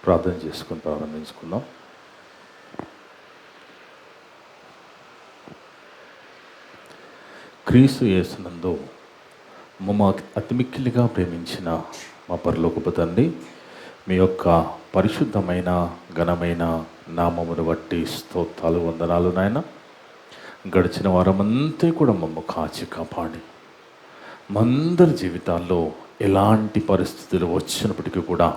ప్రార్థన చేసుకుని ప్రారంభించుకుందాం. క్రీస్తు యేసునందు మమ్మ అతి మిక్కిలిగా ప్రేమించిన మా పరలోకపు తండ్రి, మీ యొక్క పరిశుద్ధమైన ఘనమైన నామమును బట్టి స్తోత్రాలు వందనాలు నాయన. గడిచిన వారమంతా కూడా మమ్మ కాచి కాపాడి మందరి జీవితాల్లో ఎలాంటి పరిస్థితులు వచ్చినప్పటికీ కూడా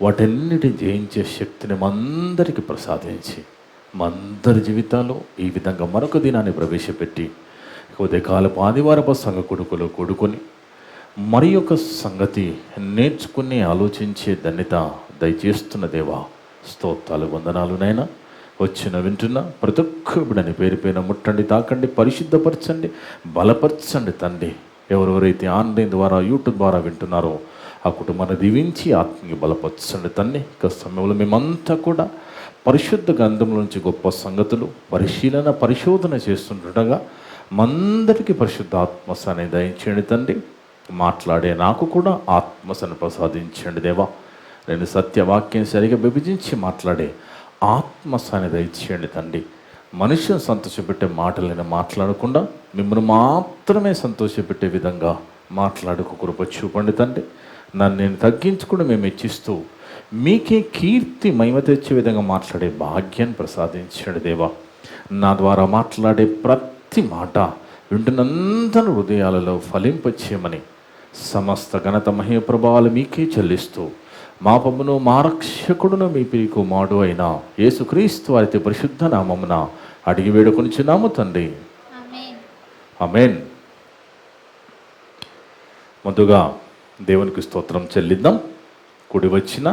వాటన్నిటిని జయించే శక్తిని మందరికి ప్రసాదించి మందరి జీవితాల్లో ఈ విధంగా మరొక దినాన్ని ప్రవేశపెట్టి ఉదయకాలపు ఆదివారపు సంఘ కొడుకులో కూడుకొని మరి యొక్క సంగతి నేర్చుకుని ఆలోచించే ధన్యత దయచేస్తున్న దేవా, స్తోత్రాలు వందనాలు నైనా. వచ్చిన వింటున్న ప్రతి ఒక్క బిడ్డని పేరు పైన ముట్టండి, తాకండి, పరిశుద్ధపరచండి, బలపరచండి తండ్రి. ఎవరెవరైతే ఆన్లైన్ ద్వారా యూట్యూబ్ ద్వారా వింటున్నారో ఆ కుటుంబాన్ని దీవించి ఆత్మీయ బలపరచండి తండ్రి. ఇక సమయంలో మేమంతా కూడా పరిశుద్ధ గ్రంథంలో నుంచి గొప్ప సంగతులు పరిశోధన చేస్తుండగా మందరికి పరిశుద్ధ ఆత్మసాన్ని దయించండి తండ్రి. మాట్లాడే నాకు కూడా ఆత్మసాన్ని ప్రసాదించండి దేవా. నేను సత్యవాక్యం సరిగా విభజించి మాట్లాడే ఆత్మసాన్ని దయచేయండి తండ్రి. మనుషులను సంతోషపెట్టే మాటలను మాట్లాడకుండా మిమ్మల్ని మాత్రమే సంతోషపెట్టే విధంగా మాట్లాడుకు కృప చూపండి తండ్రి. నన్ను నేను తగ్గించుకుని మేము ఇచ్చిస్తూ మీకే కీర్తి మహిమ తెచ్చే విధంగా మాట్లాడే భాగ్యాన్ని ప్రసాదించండి దేవా. నా ద్వారా మాట్లాడే ప్రతి మాట వింటున్నందరి హృదయాలలో ఫలింపచేయమని సమస్త ఘనత మహిమ ప్రభావాలు మీకే చెల్లిస్తూ మా పమ్మును మా రక్షకుడును మీ పిరికి కుమారుడు అయిన యేసుక్రీస్తు వారి పరిశుద్ధ నామమున అడిగి వేడుకొనిచున్నాము తండ్రి, ఆమేన్. ముందుగా దేవునికి స్తోత్రం చెల్లిద్దాం. కూడి వచ్చిన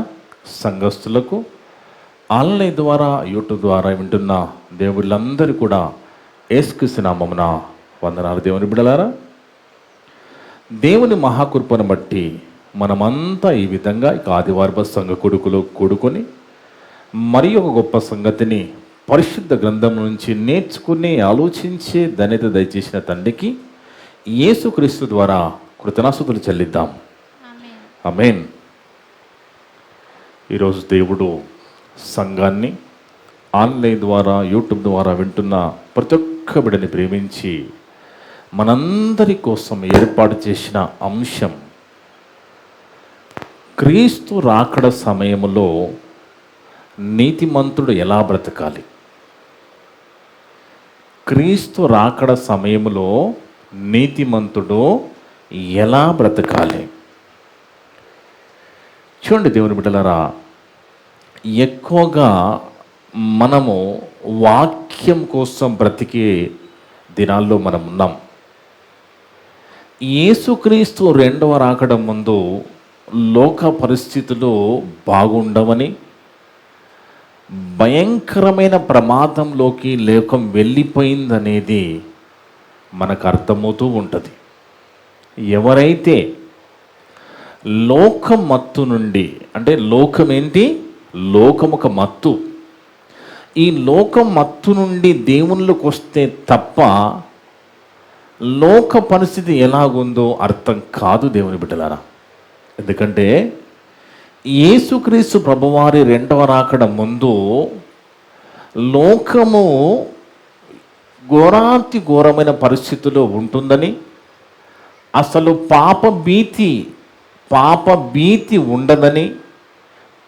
సంఘస్థులకు, ఆన్లైన్ ద్వారా యూట్యూబ్ ద్వారా వింటున్న దేవుళ్ళందరూ కూడా యేసుక్రీస్తు నామమున వందనాలు. దేవుని బిడ్డలారా, దేవుని మహాకృపను బట్టి మనమంతా ఈ విధంగా ఇక ఆదివారపు సంఘ కొడుకులో కూడుకొని మరి ఒక గొప్ప సంగతిని పరిశుద్ధ గ్రంథం నుంచి నేర్చుకుని ఆలోచించే ధన్యత దయచేసిన తండ్రికి యేసుక్రీస్తు ద్వారా కృతజ్ఞతాస్తుతులు చెల్లిద్దాం. ఆమేన్. ఈరోజు దేవుడు సంఘాన్ని ఆన్లైన్ ద్వారా యూట్యూబ్ ద్వారా వింటున్న ప్రతి ఒక్క బిడ్డని ప్రేమించి మనందరి కోసం ఏర్పాటు చేసిన అంశం క్రీస్తు రాకడ సమయంలో నీతిమంతుడు ఎలా బ్రతకాలి. క్రీస్తు రాకడ సమయంలో నీతిమంతుడు ఎలా బ్రతకాలి. చూడండి దేవుని బిడ్డలారా, ఎక్కువగా మనము వాక్యం కోసం బ్రతికే దినాల్లో మనం ఉన్నాం. యేసుక్రీస్తు రెండవ రాకడ ముందు లోక పరిస్థితులు బాగుండవని, భయంకరమైన ప్రమాదంలోకి లోకం వెళ్ళిపోయిందనేది మనకు అర్థమవుతూ ఉంటుంది. ఎవరైతే లోకం మత్తు నుండి, అంటే లోకం ఏంటి? లోకం ఒక మత్తు. ఈ లోకం మత్తు నుండి దేవుళ్ళకి వస్తే తప్ప లోక పరిస్థితి ఎలాగుందో అర్థం కాదు దేవుని బిడ్డలారా. ఎందుకంటే యేసుక్రీస్తు ప్రభువారి రెండవ రాకడ ముందు లోకము ఘోరాతి ఘోరమైన పరిస్థితుల్లో ఉంటుందని, అసలు పాప భీతి ఉండదని,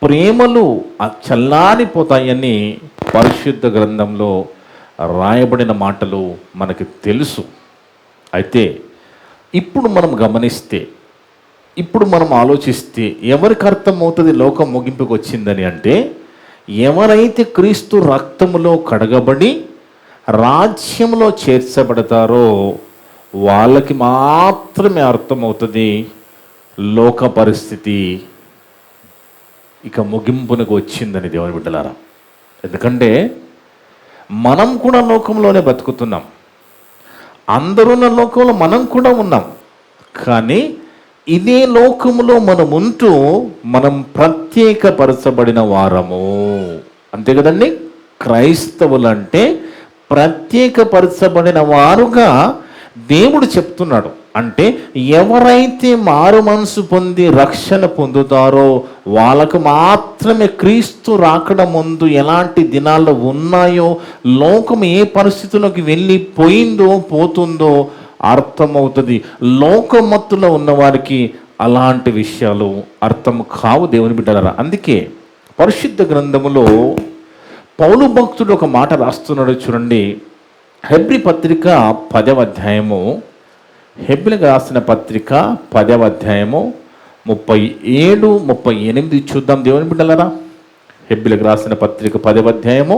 ప్రేమలు చల్లారిపోతాయని పరిశుద్ధ గ్రంథంలో రాయబడిన మాటలు మనకి తెలుసు. అయితే ఇప్పుడు మనం గమనిస్తే, ఇప్పుడు మనం ఆలోచిస్తే ఎవరికి అర్థమవుతుంది లోకం ముగింపుకు వచ్చిందని అంటే, ఎవరైతే క్రీస్తు రక్తములో కడగబడి రాజ్యంలో చేర్చబడతారో వాళ్ళకి మాత్రమే అర్థమవుతుంది లోక పరిస్థితి ఇక ముగింపునకు వచ్చిందని దేవుని బిడ్డలారా. ఎందుకంటే మనం కూడా లోకంలోనే బతుకుతున్నాం, అందరున్న లోకంలో మనం కూడా ఉన్నాం. కానీ ఇదే లోకములో మనం ఉంటూ మనం ప్రత్యేకపరచబడిన వారము. అంతే కదండి, క్రైస్తవులంటే ప్రత్యేకపరచబడిన వారుగా దేవుడు చెప్తున్నాడు. అంటే ఎవరైతే మారు మనసు పొంది రక్షణ పొందుతారో వాళ్ళకు మాత్రమే క్రీస్తు రాకడ ముందు ఎలాంటి దినాల్లో ఉన్నాయో, లోకం ఏ పరిస్థితుల్లోకి వెళ్ళిపోయిందో పోతుందో అర్థమవుతుంది. లోకమత్తులో ఉన్నవారికి అలాంటి విషయాలు అర్థం కావు దేవుని బిడ్డలారా. అందుకే పరిశుద్ధ గ్రంథములో పౌలు భక్తుడు ఒక మాట రాస్తున్నాడు చూడండి. హెబ్రీ పత్రిక 10వ అధ్యాయము, హెబ్రీలకు రాసిన పత్రిక 10వ అధ్యాయము 37, 38 చూద్దాం దేవుని బిడ్డలారా. హెబ్రీలకు రాసిన పత్రిక 10వ అధ్యాయము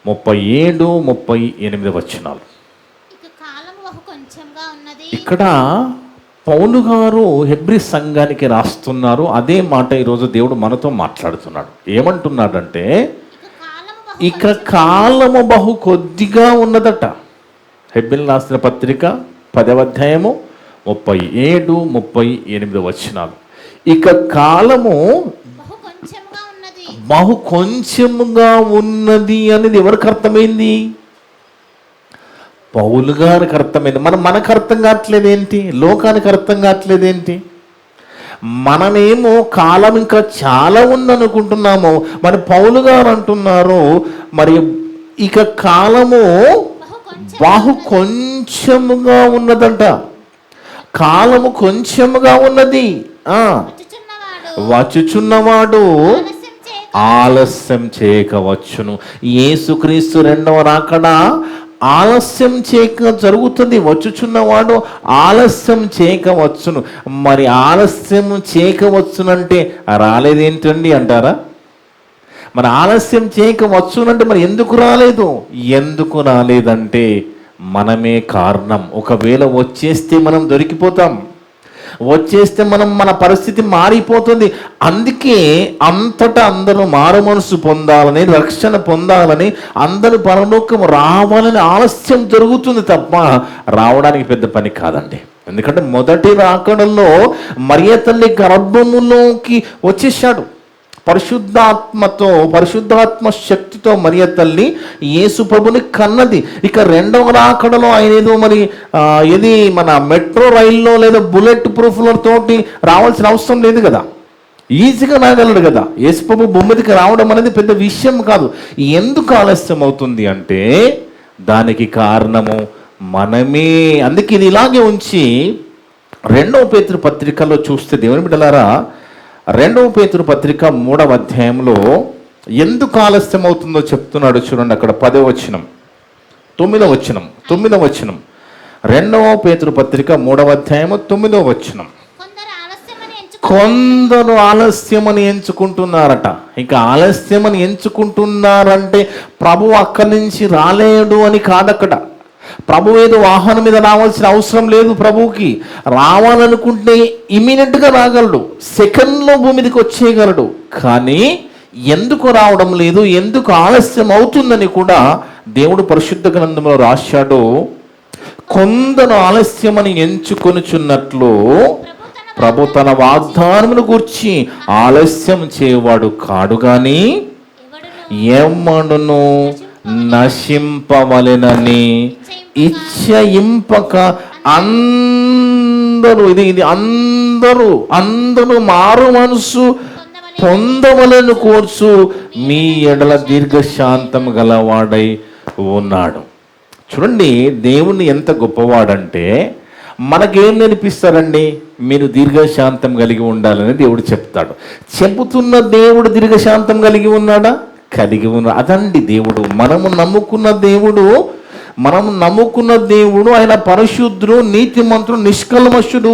37, 38 వచనాలు. ఇక్కడ పౌలు గారు హెబ్రీ సంఘానికి రాస్తున్నారు. అదే మాట ఈరోజు దేవుడు మనతో మాట్లాడుతున్నాడు. ఏమంటున్నాడంటే ఇక కాలము బహు కొద్దిగా ఉన్నదట. హెబ్రీలు రాసిన పత్రిక 10వ అధ్యాయము 37, 38 వచనాలు. ఇక కాలము బహు కొంచెముగా ఉన్నది అనేది ఎవరికి అర్థమైంది? పౌలు గారికి అర్థమైంది. మనకు అర్థం కావట్లేదేంటి? లోకానికి అర్థం కావట్లేదేంటి? మనమేమో కాలం ఇంకా చాలా ఉందనుకుంటున్నాము. మరి పౌలు గారు అంటున్నారు మరి ఇక కాలము బహు కొంచెముగా ఉన్నదంట. కాలము కొంచెముగా ఉన్నది. వచ్చుచున్నవాడు ఆలస్యం చేయకవచ్చును. యేసుక్రీస్తు రెండవ రాకడ ఆలస్యం చేయక జరుగుతుంది. వచ్చుచున్నవాడు ఆలస్యం చేయకవచ్చును. మరి ఆలస్యం చేయకవచ్చునంటే రాలేదేంటండి అంటారా? మరి ఆలస్యం చేయకవచ్చునంటే మరి ఎందుకు రాలేదు? ఎందుకు రాలేదంటే మనమే కారణం. ఒకవేళ వచ్చేస్తే మనం దొరికిపోతాం, వచ్చేస్తే మన పరిస్థితి మారిపోతుంది. అందుకే అంతటా అందరూ మారు మనసు పొందాలని, రక్షణ పొందాలని, అందరూ పరలోకం రావాలని ఆలస్యం జరుగుతుంది తప్ప రావడానికి పెద్ద పని కాదండి. ఎందుకంటే మొదటి రాకడలో మరియ తల్లి గర్భములోకి వచ్చేసాడు. పరిశుద్ధాత్మ శక్తితో మరియ తల్లి యేసు ప్రభుని కన్నది. ఇక రెండవ రాకడలో ఆయన ఏదో మరి ఇది మన మెట్రో రైల్లో లేదా బుల్లెట్ ప్రూఫ్లతోటి రావాల్సిన అవసరం లేదు కదా, ఈజీగా రాగలడు కదా. యేసు ప్రభు భూమికి రావడం అనేది పెద్ద విషయం కాదు. ఎందుకు ఆలస్యం అవుతుంది అంటే దానికి కారణము మనమే. అందుకే ఇది ఇలాగే ఉంచి 2వ పేతురు పత్రికలో చూస్తే దేవుని బిడ్డలారా, 2వ పేతురు పత్రిక 3వ అధ్యాయంలో ఎందుకు ఆలస్యం అవుతుందో చెప్తున్నాడు చూడండి. అక్కడ 10వ వచనం, 9వ వచనం, 9వ వచనం. 2వ పేతురు పత్రిక 3వ అధ్యాయము 9వ వచనం. కొందరు ఆలస్యమని ఎంచుకుంటున్నారట. ఇక ఆలస్యమని ఎంచుకుంటున్నారంటే ప్రభు అక్కడి నుంచి రాలేడు అని కాదక్కడ. ప్రభు ఏదో వాహనం మీద రావాల్సిన అవసరం లేదు. ప్రభువుకి రావాలనుకుంటే ఇమీడియట్గా రాగలడు, సెకండ్లో భూమి మీదకి వచ్చేయగలడు. కానీ ఎందుకు రావడం లేదు, ఎందుకు ఆలస్యం అవుతుందని కూడా దేవుడు పరిశుద్ధ గ్రంథంలో రాశాడు. కొందరు ఆలస్యమని ఎంచుకొనుచున్నట్లు ప్రభు తన వాగ్దానమును గూర్చి ఆలస్యం చేయవాడు కాడు గాని ఎవడును నశింపవలెనని ఇచ్చయింపక అందరూ ఇది అందరూ మారు మనసు పొందవలను కోర్చు మీ ఎడల దీర్ఘశాంతం గలవాడై ఉన్నాడు. చూడండి దేవుణ్ణి ఎంత గొప్పవాడంటే మనకేం నేర్పిస్తారండి? మీరు దీర్ఘశాంతం కలిగి ఉండాలని దేవుడు చెప్తాడు. చెబుతున్న దేవుడు దీర్ఘశాంతం కలిగి ఉన్నాడా? కలిగి ఉన్నాడు. అదండి దేవుడు. మనము నమ్ముకున్న దేవుడు ఆయన పరిశుద్ధుడు, నీతిమంతుడు, నిష్కల్మషుడు,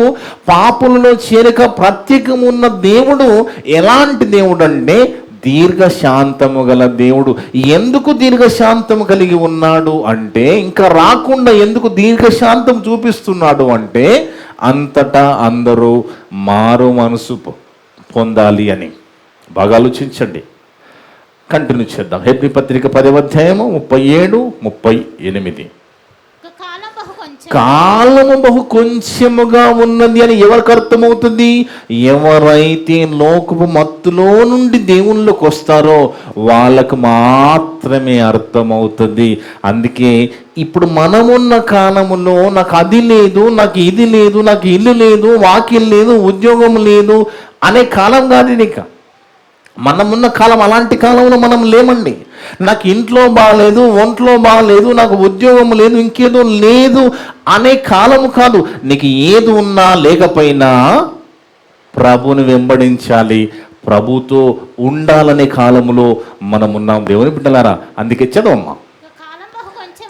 పాపులలో చేరిక ప్రత్యేకం ఉన్న దేవుడు. ఎలాంటి దేవుడు అంటే దీర్ఘశాంతము గల దేవుడు. ఎందుకు దీర్ఘశాంతం కలిగి ఉన్నాడు అంటే, ఇంకా రాకుండా ఎందుకు దీర్ఘశాంతం చూపిస్తున్నాడు అంటే అంతటా అందరూ మారు మనసు పొందాలి అని. బాగా ఆలోచించండి. కంటిన్యూ చేద్దాం. హెబ్రీ పత్రిక 10వ అధ్యాయము 37, 38. కాలము బహు కొంచెముగా ఉన్నది అని ఎవరికి అర్థమవుతుంది? ఎవరైతే లోకపు మత్తులో నుండి దేవుళ్ళకి వస్తారో వాళ్ళకు మాత్రమే అర్థమవుతుంది. అందుకే ఇప్పుడు మనమున్న కాలములో నాకు అది లేదు, నాకు ఇది లేదు, నాకు ఇల్లు లేదు, వాకిల్ లేదు, ఉద్యోగం లేదు అనే కాలం కాదు ఇది. ఇక మనమున్న కాలం అలాంటి కాలంలో మనం లేమండి. నాకు ఇంట్లో బాగాలేదు, ఒంట్లో బాగాలేదు, నాకు ఉద్యోగం లేదు, ఇంకేదో లేదు అనే కాలము కాదు. నీకు ఏది ఉన్నా లేకపోయినా ప్రభుని వెంబడించాలి, ప్రభుతో ఉండాలనే కాలములో మనం ఉన్నాం దేవుని బిడ్డలారా. అందుకే చదవమ్మా.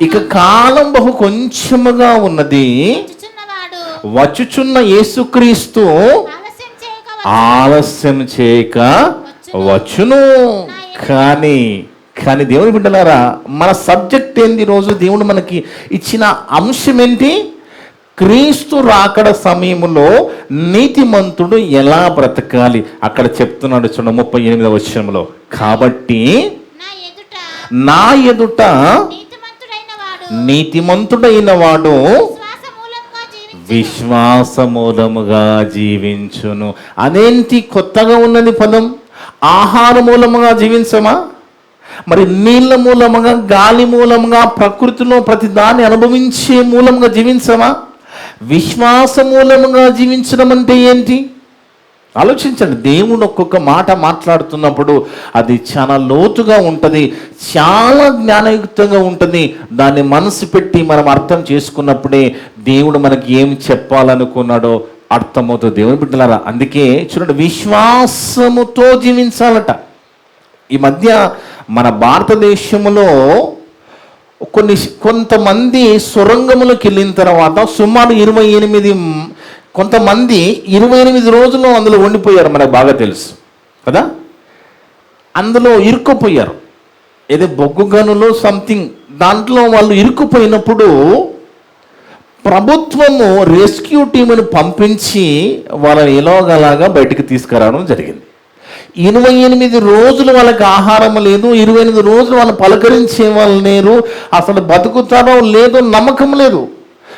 ఇక కాలం బహు కొంచెముగా ఉన్నది, వచ్చుచున్న యేసుక్రీస్తు ఆలస్యం చేయక వచ్చును. కానీ దేవుని బిడ్డలారా, మన సబ్జెక్ట్ ఏంది ఈరోజు? దేవుడు మనకి ఇచ్చిన అంశం ఏంటి? క్రీస్తు రాకడ సమయంలో నీతిమంతుడు ఎలా బ్రతకాలి అక్కడ చెప్తున్నాడు. చూడండి 38వ వచనంలో, కాబట్టి నా ఎదుట నీతిమంతుడైన వాడు విశ్వాసమూలముగా జీవించును. అదేంటి కొత్తగా ఉన్నది పదం? ఆహార మూలముగా జీవించమా? మరి నీళ్ళ మూలముగా, గాలి మూలముగా, ప్రకృతిలో ప్రతి దాన్ని అనుభవించే మూలంగా జీవించమా? విశ్వాస మూలముగా జీవించడం అంటే ఏంటి? ఆలోచించండి. దేవుడు ఒక్కొక్క మాట మాట్లాడుతున్నప్పుడు అది చాలా లోతుగా ఉంటుంది, చాలా జ్ఞానయుక్తంగా ఉంటుంది. దాన్ని మనసు పెట్టి మనం అర్థం చేసుకున్నప్పుడే దేవుడు మనకి ఏం చెప్పాలనుకున్నాడో అర్థమవుతుంది దేవుని బిడ్డలారా. అందుకే చూడండి, విశ్వాసముతో జీవించాలట. ఈ మధ్య మన భారతదేశంలో కొంతమంది సొరంగములకు వెళ్ళిన తర్వాత సుమారు 28 కొంతమంది 28 రోజులు అందులో ఉండిపోయారు. మనకు బాగా తెలుసు కదా, అందులో ఇరుక్కుపోయారు. ఏదో బొగ్గు గనులు సంథింగ్ దాంట్లో వాళ్ళు ఇరుక్కుపోయినప్పుడు ప్రభుత్వము రెస్క్యూ టీమును పంపించి వాళ్ళని ఎలాగలాగా బయటికి తీసుకురావడం జరిగింది. 28 రోజులు వాళ్ళకి ఆహారం లేదు, 28 రోజులు వాళ్ళు పలకరించే వాళ్ళు లేరు, అసలు బతుకుతారో లేదో నమ్మకం లేదు,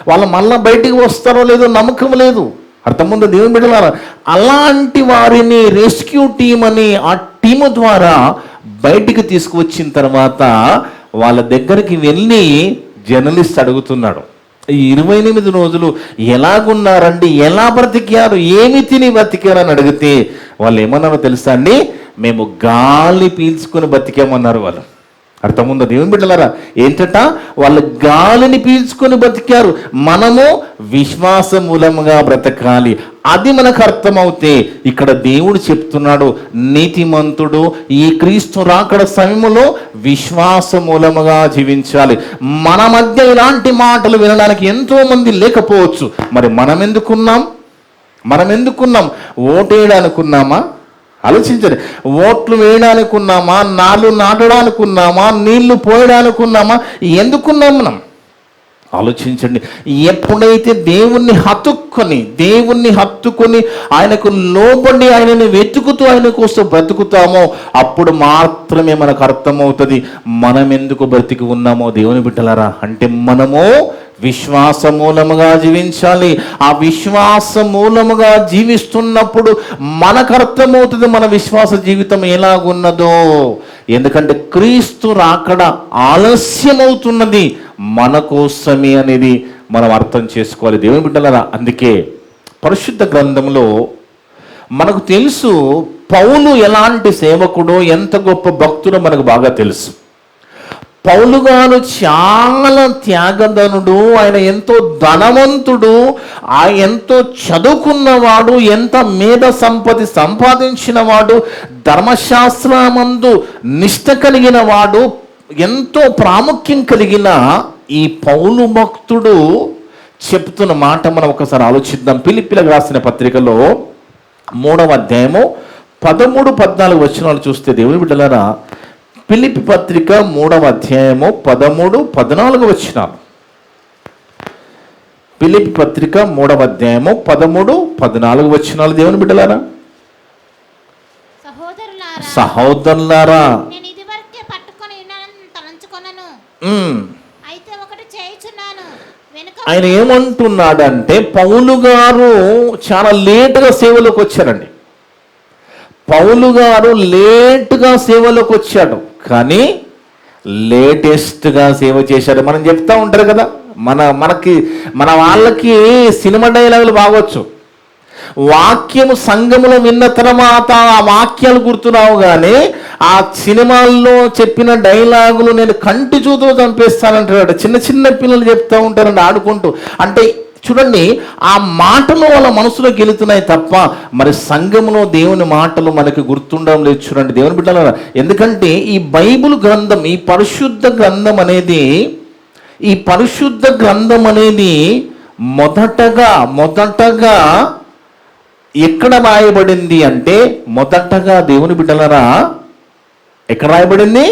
వాళ్ళు మళ్ళీ బయటికి వస్తారో లేదో నమ్మకం లేదు. అర్థముందో దేవుని బిడ్డలారా? అలాంటి వారిని రెస్క్యూ టీం అని ఆ టీము ద్వారా బయటికి తీసుకువచ్చిన తర్వాత వాళ్ళ దగ్గరికి వెళ్ళి జర్నలిస్ట్ అడుగుతున్నాడు, ఈ 28 రోజులు ఎలాగున్నారండి, ఎలా బ్రతికారు, ఏమి తిని బ్రతికారు అని అడిగితే వాళ్ళు ఏమన్నారో తెలుసా అండి? మేము గాలి పీల్చుకొని బతికామన్నారు వాళ్ళు. అర్థముందో దేవుని బిడ్డలారా? ఏంటట? వాళ్ళు గాలిని పీల్చుకొని బతికారు. మనము విశ్వాస మూలముగా బ్రతకాలి. అది మనకు అర్థమవుతే ఇక్కడ దేవుడు చెప్తున్నాడు, నీతిమంతుడు ఈ క్రీస్తు రాకడ సమయంలో విశ్వాస మూలముగా జీవించాలి. మన మధ్య ఇలాంటి మాటలు వినడానికి ఎంతో మంది లేకపోవచ్చు. మరి మనం ఎందుకున్నాం? ఓటేయడానుకున్నామా? ఆలోచించండి. ఓట్లు వేయడానుకున్నామా? నాళ్ళు నాటడానుకున్నామా? నీళ్లు పోయడానుకున్నామా? ఎందుకున్నాం మనం? ఆలోచించండి. ఎప్పుడైతే దేవుణ్ణి హత్తుకొని ఆయనకు లోబడి ఆయనని వెతుకుతూ ఆయన కోసం బ్రతుకుతామో అప్పుడు మాత్రమే మనకు అర్థమవుతుంది మనం ఎందుకు బ్రతికి ఉన్నామో దేవుని బిడ్డలారా. అంటే మనము విశ్వాస మూలముగా జీవించాలి. ఆ విశ్వాస మూలముగా జీవిస్తున్నప్పుడు మనకు అర్థమవుతుంది మన విశ్వాస జీవితం ఎలాగున్నదో. ఎందుకంటే క్రీస్తు రాకడ ఆలస్యమవుతున్నది మన కోసమే అనేది మనం అర్థం చేసుకోవాలి దేవుని బిడ్డలారా. అందుకే పరిశుద్ధ గ్రంథంలో మనకు తెలుసు పౌలు ఎలాంటి సేవకుడో, ఎంత గొప్ప భక్తుడో మనకు బాగా తెలుసు. పౌలు గారు చాలా త్యాగధనుడు, ఆయన ఎంతో ధనవంతుడు, ఆయన ఎంతో చదువుకున్నవాడు, ఎంత మేధ సంపత్తి సంపాదించిన వాడు, ధర్మశాస్త్రమందు నిష్ట కలిగిన వాడు, ఎంతో ప్రాముఖ్యం కలిగిన ఈ పౌలు భక్తుడు చెప్తున్న మాట మనం ఒకసారి ఆలోచిద్దాం. ఫిలిప్పీలకు రాసిన పత్రికలో 3వ అధ్యాయము 13-14 వచనాలు చూస్తే దేవుని బిడ్డలారా, ఫిలిప్పీ పత్రిక 3వ అధ్యాయము 13-14 వచనాలు. ఫిలిప్పీ పత్రిక 3వ అధ్యాయము 13-14 వచనాలు. దేవుని బిడ్డలారా, సహోదరులారా, ఆయన ఏమంటున్నాడంటే, పౌలు గారు చాలా లేటుగా సేవలోకి వచ్చారండి. పౌలు గారు లేటుగా సేవలోకి వచ్చాడు, కానీ లేటెస్ట్గా సేవ చేశాడు. మనం చెప్తా ఉంటారు కదా, మన వాళ్ళకి సినిమా డైలాగులు బాగొచ్చు. వాక్యము సంఘములో విన్న తర్వాత ఆ వాక్యాలు గుర్తురావు, కానీ ఆ సినిమాల్లో చెప్పిన డైలాగులు నేను కంటి చూతో చంపేస్తానంటాడు. చిన్న చిన్న పిల్లలు చెప్తూ ఉంటారండి ఆడుకుంటూ. అంటే చూడండి, ఆ మాటలు వాళ్ళ మనసులోకి వెళుతున్నాయి తప్ప మరి సంఘములో దేవుని మాటలు మనకి గుర్తుండడం లేదు. చూడండి దేవుని బిడ్డలారా, ఎందుకంటే ఈ బైబిల్ గ్రంథం, ఈ పరిశుద్ధ గ్రంథం అనేది మొదటగా ఎక్కడ రాయబడింది అంటే, మొదటగా దేవుని బిడ్డలారా ఎక్కడ రాయబడింది?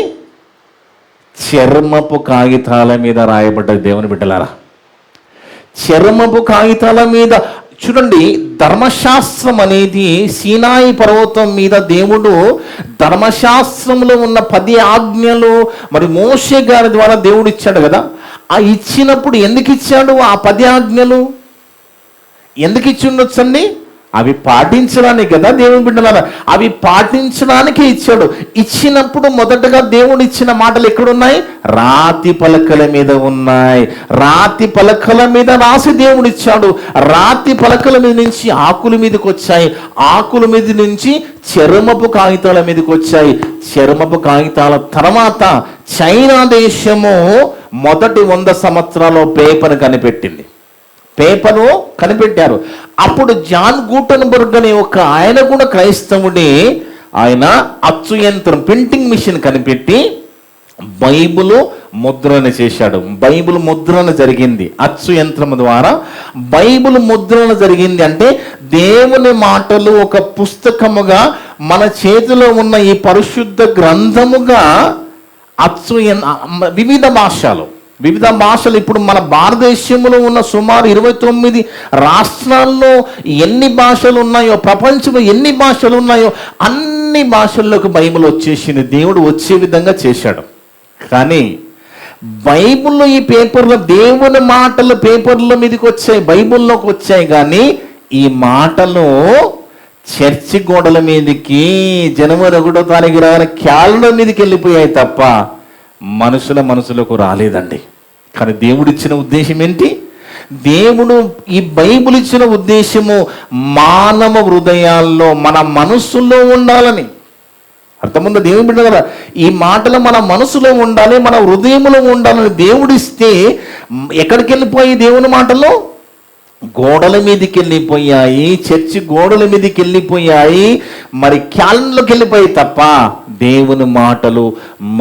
చర్మపు కాగితాల మీద రాయబడ్డది. దేవుని బిడ్డలారా, చర్మపు కాగితాల మీద. చూడండి, ధర్మశాస్త్రం అనేది సీనాయి పర్వతం మీద దేవుడు ధర్మశాస్త్రంలో ఉన్న 10 ఆజ్ఞలు మరి మోషే గారి ద్వారా దేవుడు ఇచ్చాడు కదా. ఆ ఇచ్చినప్పుడు ఎందుకు ఇచ్చాడు? ఆ 10 ఆజ్ఞలు ఎందుకు ఇచ్చి ఉండొచ్చండి? అవి పాటించడానికి కదా దేవుని బిడ్డలారా, అవి పాటించడానికి ఇచ్చాడు. ఇచ్చినప్పుడు మొదటగా దేవుడు ఇచ్చిన మాటలు ఎక్కడున్నాయి? రాతి పలకల మీద ఉన్నాయి. రాతి పలకల మీద రాసి దేవుడు ఇచ్చాడు. రాతి పలకల మీద నుంచి ఆకుల మీదకి వచ్చాయి. ఆకుల మీద నుంచి చర్మపు కాగితాల మీదకి వచ్చాయి. చర్మపు కాగితాల తర్వాత చైనా దేశము మొదటి 100 సంవత్సరాలు పేపర్ కనిపెట్టింది. పేపరు కనిపెట్టారు. అప్పుడు జాన్ గూటన్బర్గ్ అనే ఒక ఆయన కూడా క్రైస్తవుడే, ఆయన అచ్చు యంత్రం, ప్రింటింగ్ మిషన్ కనిపెట్టి బైబిల్ ముద్రణ చేశాడు. బైబిల్ ముద్రణ జరిగింది అచ్చు యంత్రం ద్వారా. బైబిల్ ముద్రణ జరిగింది అంటే దేవుని మాటలు ఒక పుస్తకముగా మన చేతిలో ఉన్న ఈ పరిశుద్ధ గ్రంథముగా వివిధ భాషలు ఇప్పుడు మన భారతదేశంలో ఉన్న సుమారు 29 రాష్ట్రాల్లో ఎన్ని భాషలు ఉన్నాయో, ప్రపంచంలో ఎన్ని భాషలు ఉన్నాయో అన్ని భాషల్లోకి బైబిల్ వచ్చేసింది. దేవుడు వచ్చే విధంగా చేశాడు. కానీ బైబిల్లో ఈ పేపర్లో దేవుని మాటలు పేపర్ల మీదకి వచ్చాయి, బైబిల్లోకి వచ్చాయి. కానీ ఈ మాటలు చర్చి గోడల మీదకి జనవరి 1వ తారీఖు రాగానే క్యాలెండర్ మీదకి వెళ్ళిపోయాయి తప్ప మనుషుల మనసులకు రాలేదండి. కానీ దేవుడు ఇచ్చిన ఉద్దేశం ఏంటి? దేవుడు ఈ బైబిల్ ఇచ్చిన ఉద్దేశము మానవ హృదయాల్లో, మన మనస్సులో ఉండాలని. అర్థముందా దేవుని బిడ్డ కదా? ఈ మాటలు మన మనసులో ఉండాలి, మన హృదయంలో ఉండాలని దేవుడిస్తే ఎక్కడికి వెళ్ళిపోయి దేవుని మాటలు? గోడల మీదకి వెళ్ళిపోయాయి, చర్చి గోడల మీదకి వెళ్ళిపోయాయి, మరి క్యాలెండర్లోకి వెళ్ళిపోయాయి తప్ప దేవుని మాటలు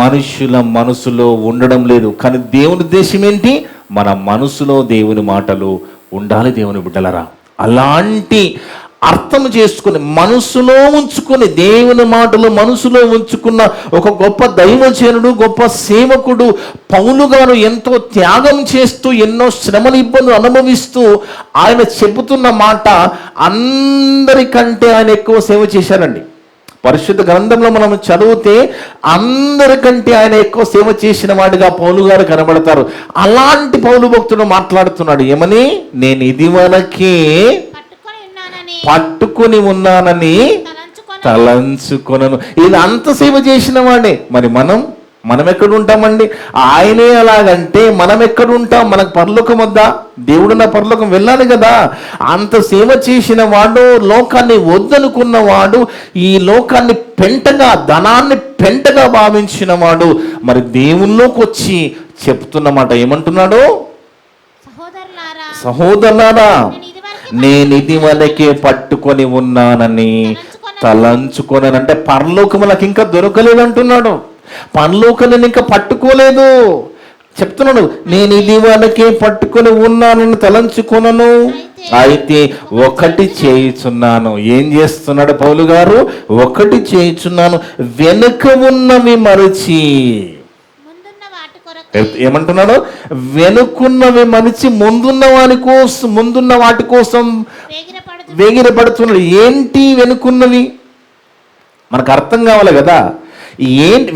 మనుషుల మనసులో ఉండడం లేదు. కానీ దేవుని ఉద్దేశం ఏంటి? మన మనసులో దేవుని మాటలు ఉండాలి. దేవుని బిడ్డలరా, అలాంటి అర్థం చేసుకుని మనసులో ఉంచుకుని దేవుని మాటలు మనసులో ఉంచుకున్న ఒక గొప్ప దైవజనుడు, గొప్ప సేవకుడు పౌలు గారు ఎంతో త్యాగం చేస్తూ, ఎన్నో శ్రమలు ఇబ్బందులు అనుభవిస్తూ ఆయన చెబుతున్న మాట అందరికంటే ఆయన ఎక్కువ సేవ చేశారండి. పరిశుద్ధ గ్రంథంలో మనం చదివితే అందరికంటే ఆయన ఎక్కువ సేవ చేసిన వాడిగా పౌలు గారు కనబడతారు. అలాంటి పౌలు భక్తుడు మాట్లాడుతున్నాడు ఏమని? నేను ఇదివరకే పట్టుకొని ఉన్నానని తలంచుకొనను. ఇది అంత సేవ చేసిన వాడే. మరి మనం ఎక్కడ ఉంటామండి? ఆయనే అలాగంటే మనం ఎక్కడ ఉంటాం? మనకు పరలోకం వద్దా? దేవుడు నా పరలోకం వెళ్ళాలి కదా. అంత సేవ చేసిన వాడు, లోకాన్ని వద్దనుకున్నవాడు, ఈ లోకాన్ని పెంటగా, ధనాన్ని పెంటగా భావించిన వాడు మరి దేవుల్లోకి వచ్చి చెప్తున్నమాట ఏమంటున్నాడు? సహోదరులారా, నేను ఇది వరకే పట్టుకొని ఉన్నానని తలంచుకోనంటే పరలోకములకు ఇంకా దొరకలేదు అంటున్నాడు. పరలోకం నేను ఇంకా పట్టుకోలేదు చెప్తున్నాడు. నేను ఇది వరకే పట్టుకొని ఉన్నానని తలంచుకొనను, అయితే ఒకటి చేయుచున్నాను. ఏం చేస్తున్నాడు పౌలు గారు? ఒకటి చేయుచున్నాను, వెనుక ఉన్నవి మరచి. ఏమంటున్నాడు? వెనుకున్నవి మనిషి ముందున్న వాటి కోసం వేగిరపడుతున్నాడు. ఏంటి వెనుకున్నవి? మనకు అర్థం కావాలి కదా.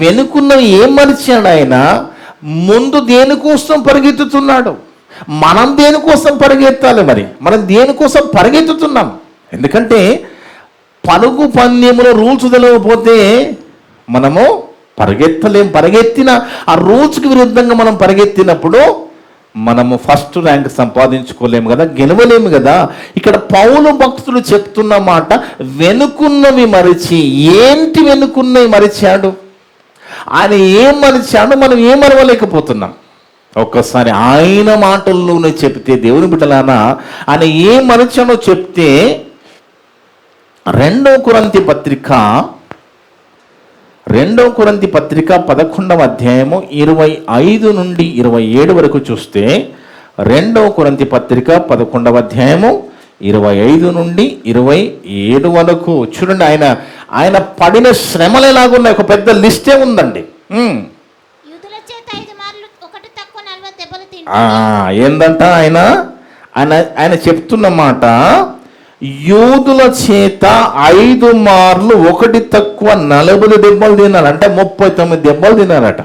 వెనుకున్నవి ఏం మరిచాడు ఆయన? ముందు దేనికోసం పరిగెత్తుతున్నాడు? మనం దేనికోసం పరిగెత్తాలి? మనం దేనికోసం పరిగెత్తుతున్నాం? ఎందుకంటే పరుగు పందెంలో రూల్స్ తెలియకపోతే మనము పరిగెత్తలేం. పరిగెత్తిన ఆ రూల్స్కి విరుద్ధంగా మనం పరిగెత్తినప్పుడు మనము ఫస్ట్ ర్యాంక్ సంపాదించుకోలేము కదా, గెలవలేము కదా. ఇక్కడ పౌలు భక్తులు చెప్తున్న మాట, వెనుకున్నవి మరిచి. ఏంటి వెనుకున్నవి మరిచాడు? ఆయన ఏం మరిచాడు? మనం ఏం మరవలేకపోతున్నాం. ఒక్కసారి ఆయన మాటల్లోనే చెప్తే, దేవుని బిడ్డలారా, ఆయన ఏం మరిచాడో చెప్తే 2 కొరింథీ పత్రిక 11వ అధ్యాయము 25 నుండి 27 వరకు చూస్తే, 2 కొరింథీ పత్రిక 11వ అధ్యాయము 25 నుండి 27 వరకు చూడండి. ఆయన పడిన శ్రమలు ఎలాగున్నాయి? ఒక పెద్ద లిస్టే ఉందండి. ఏందంట ఆయన చెప్తున్న మాట, యూదుల చేత 5 మార్లు 1 తక్కువ 40 దెబ్బలు తిన్నారు. అంటే 39 దెబ్బలు తిన్నారట.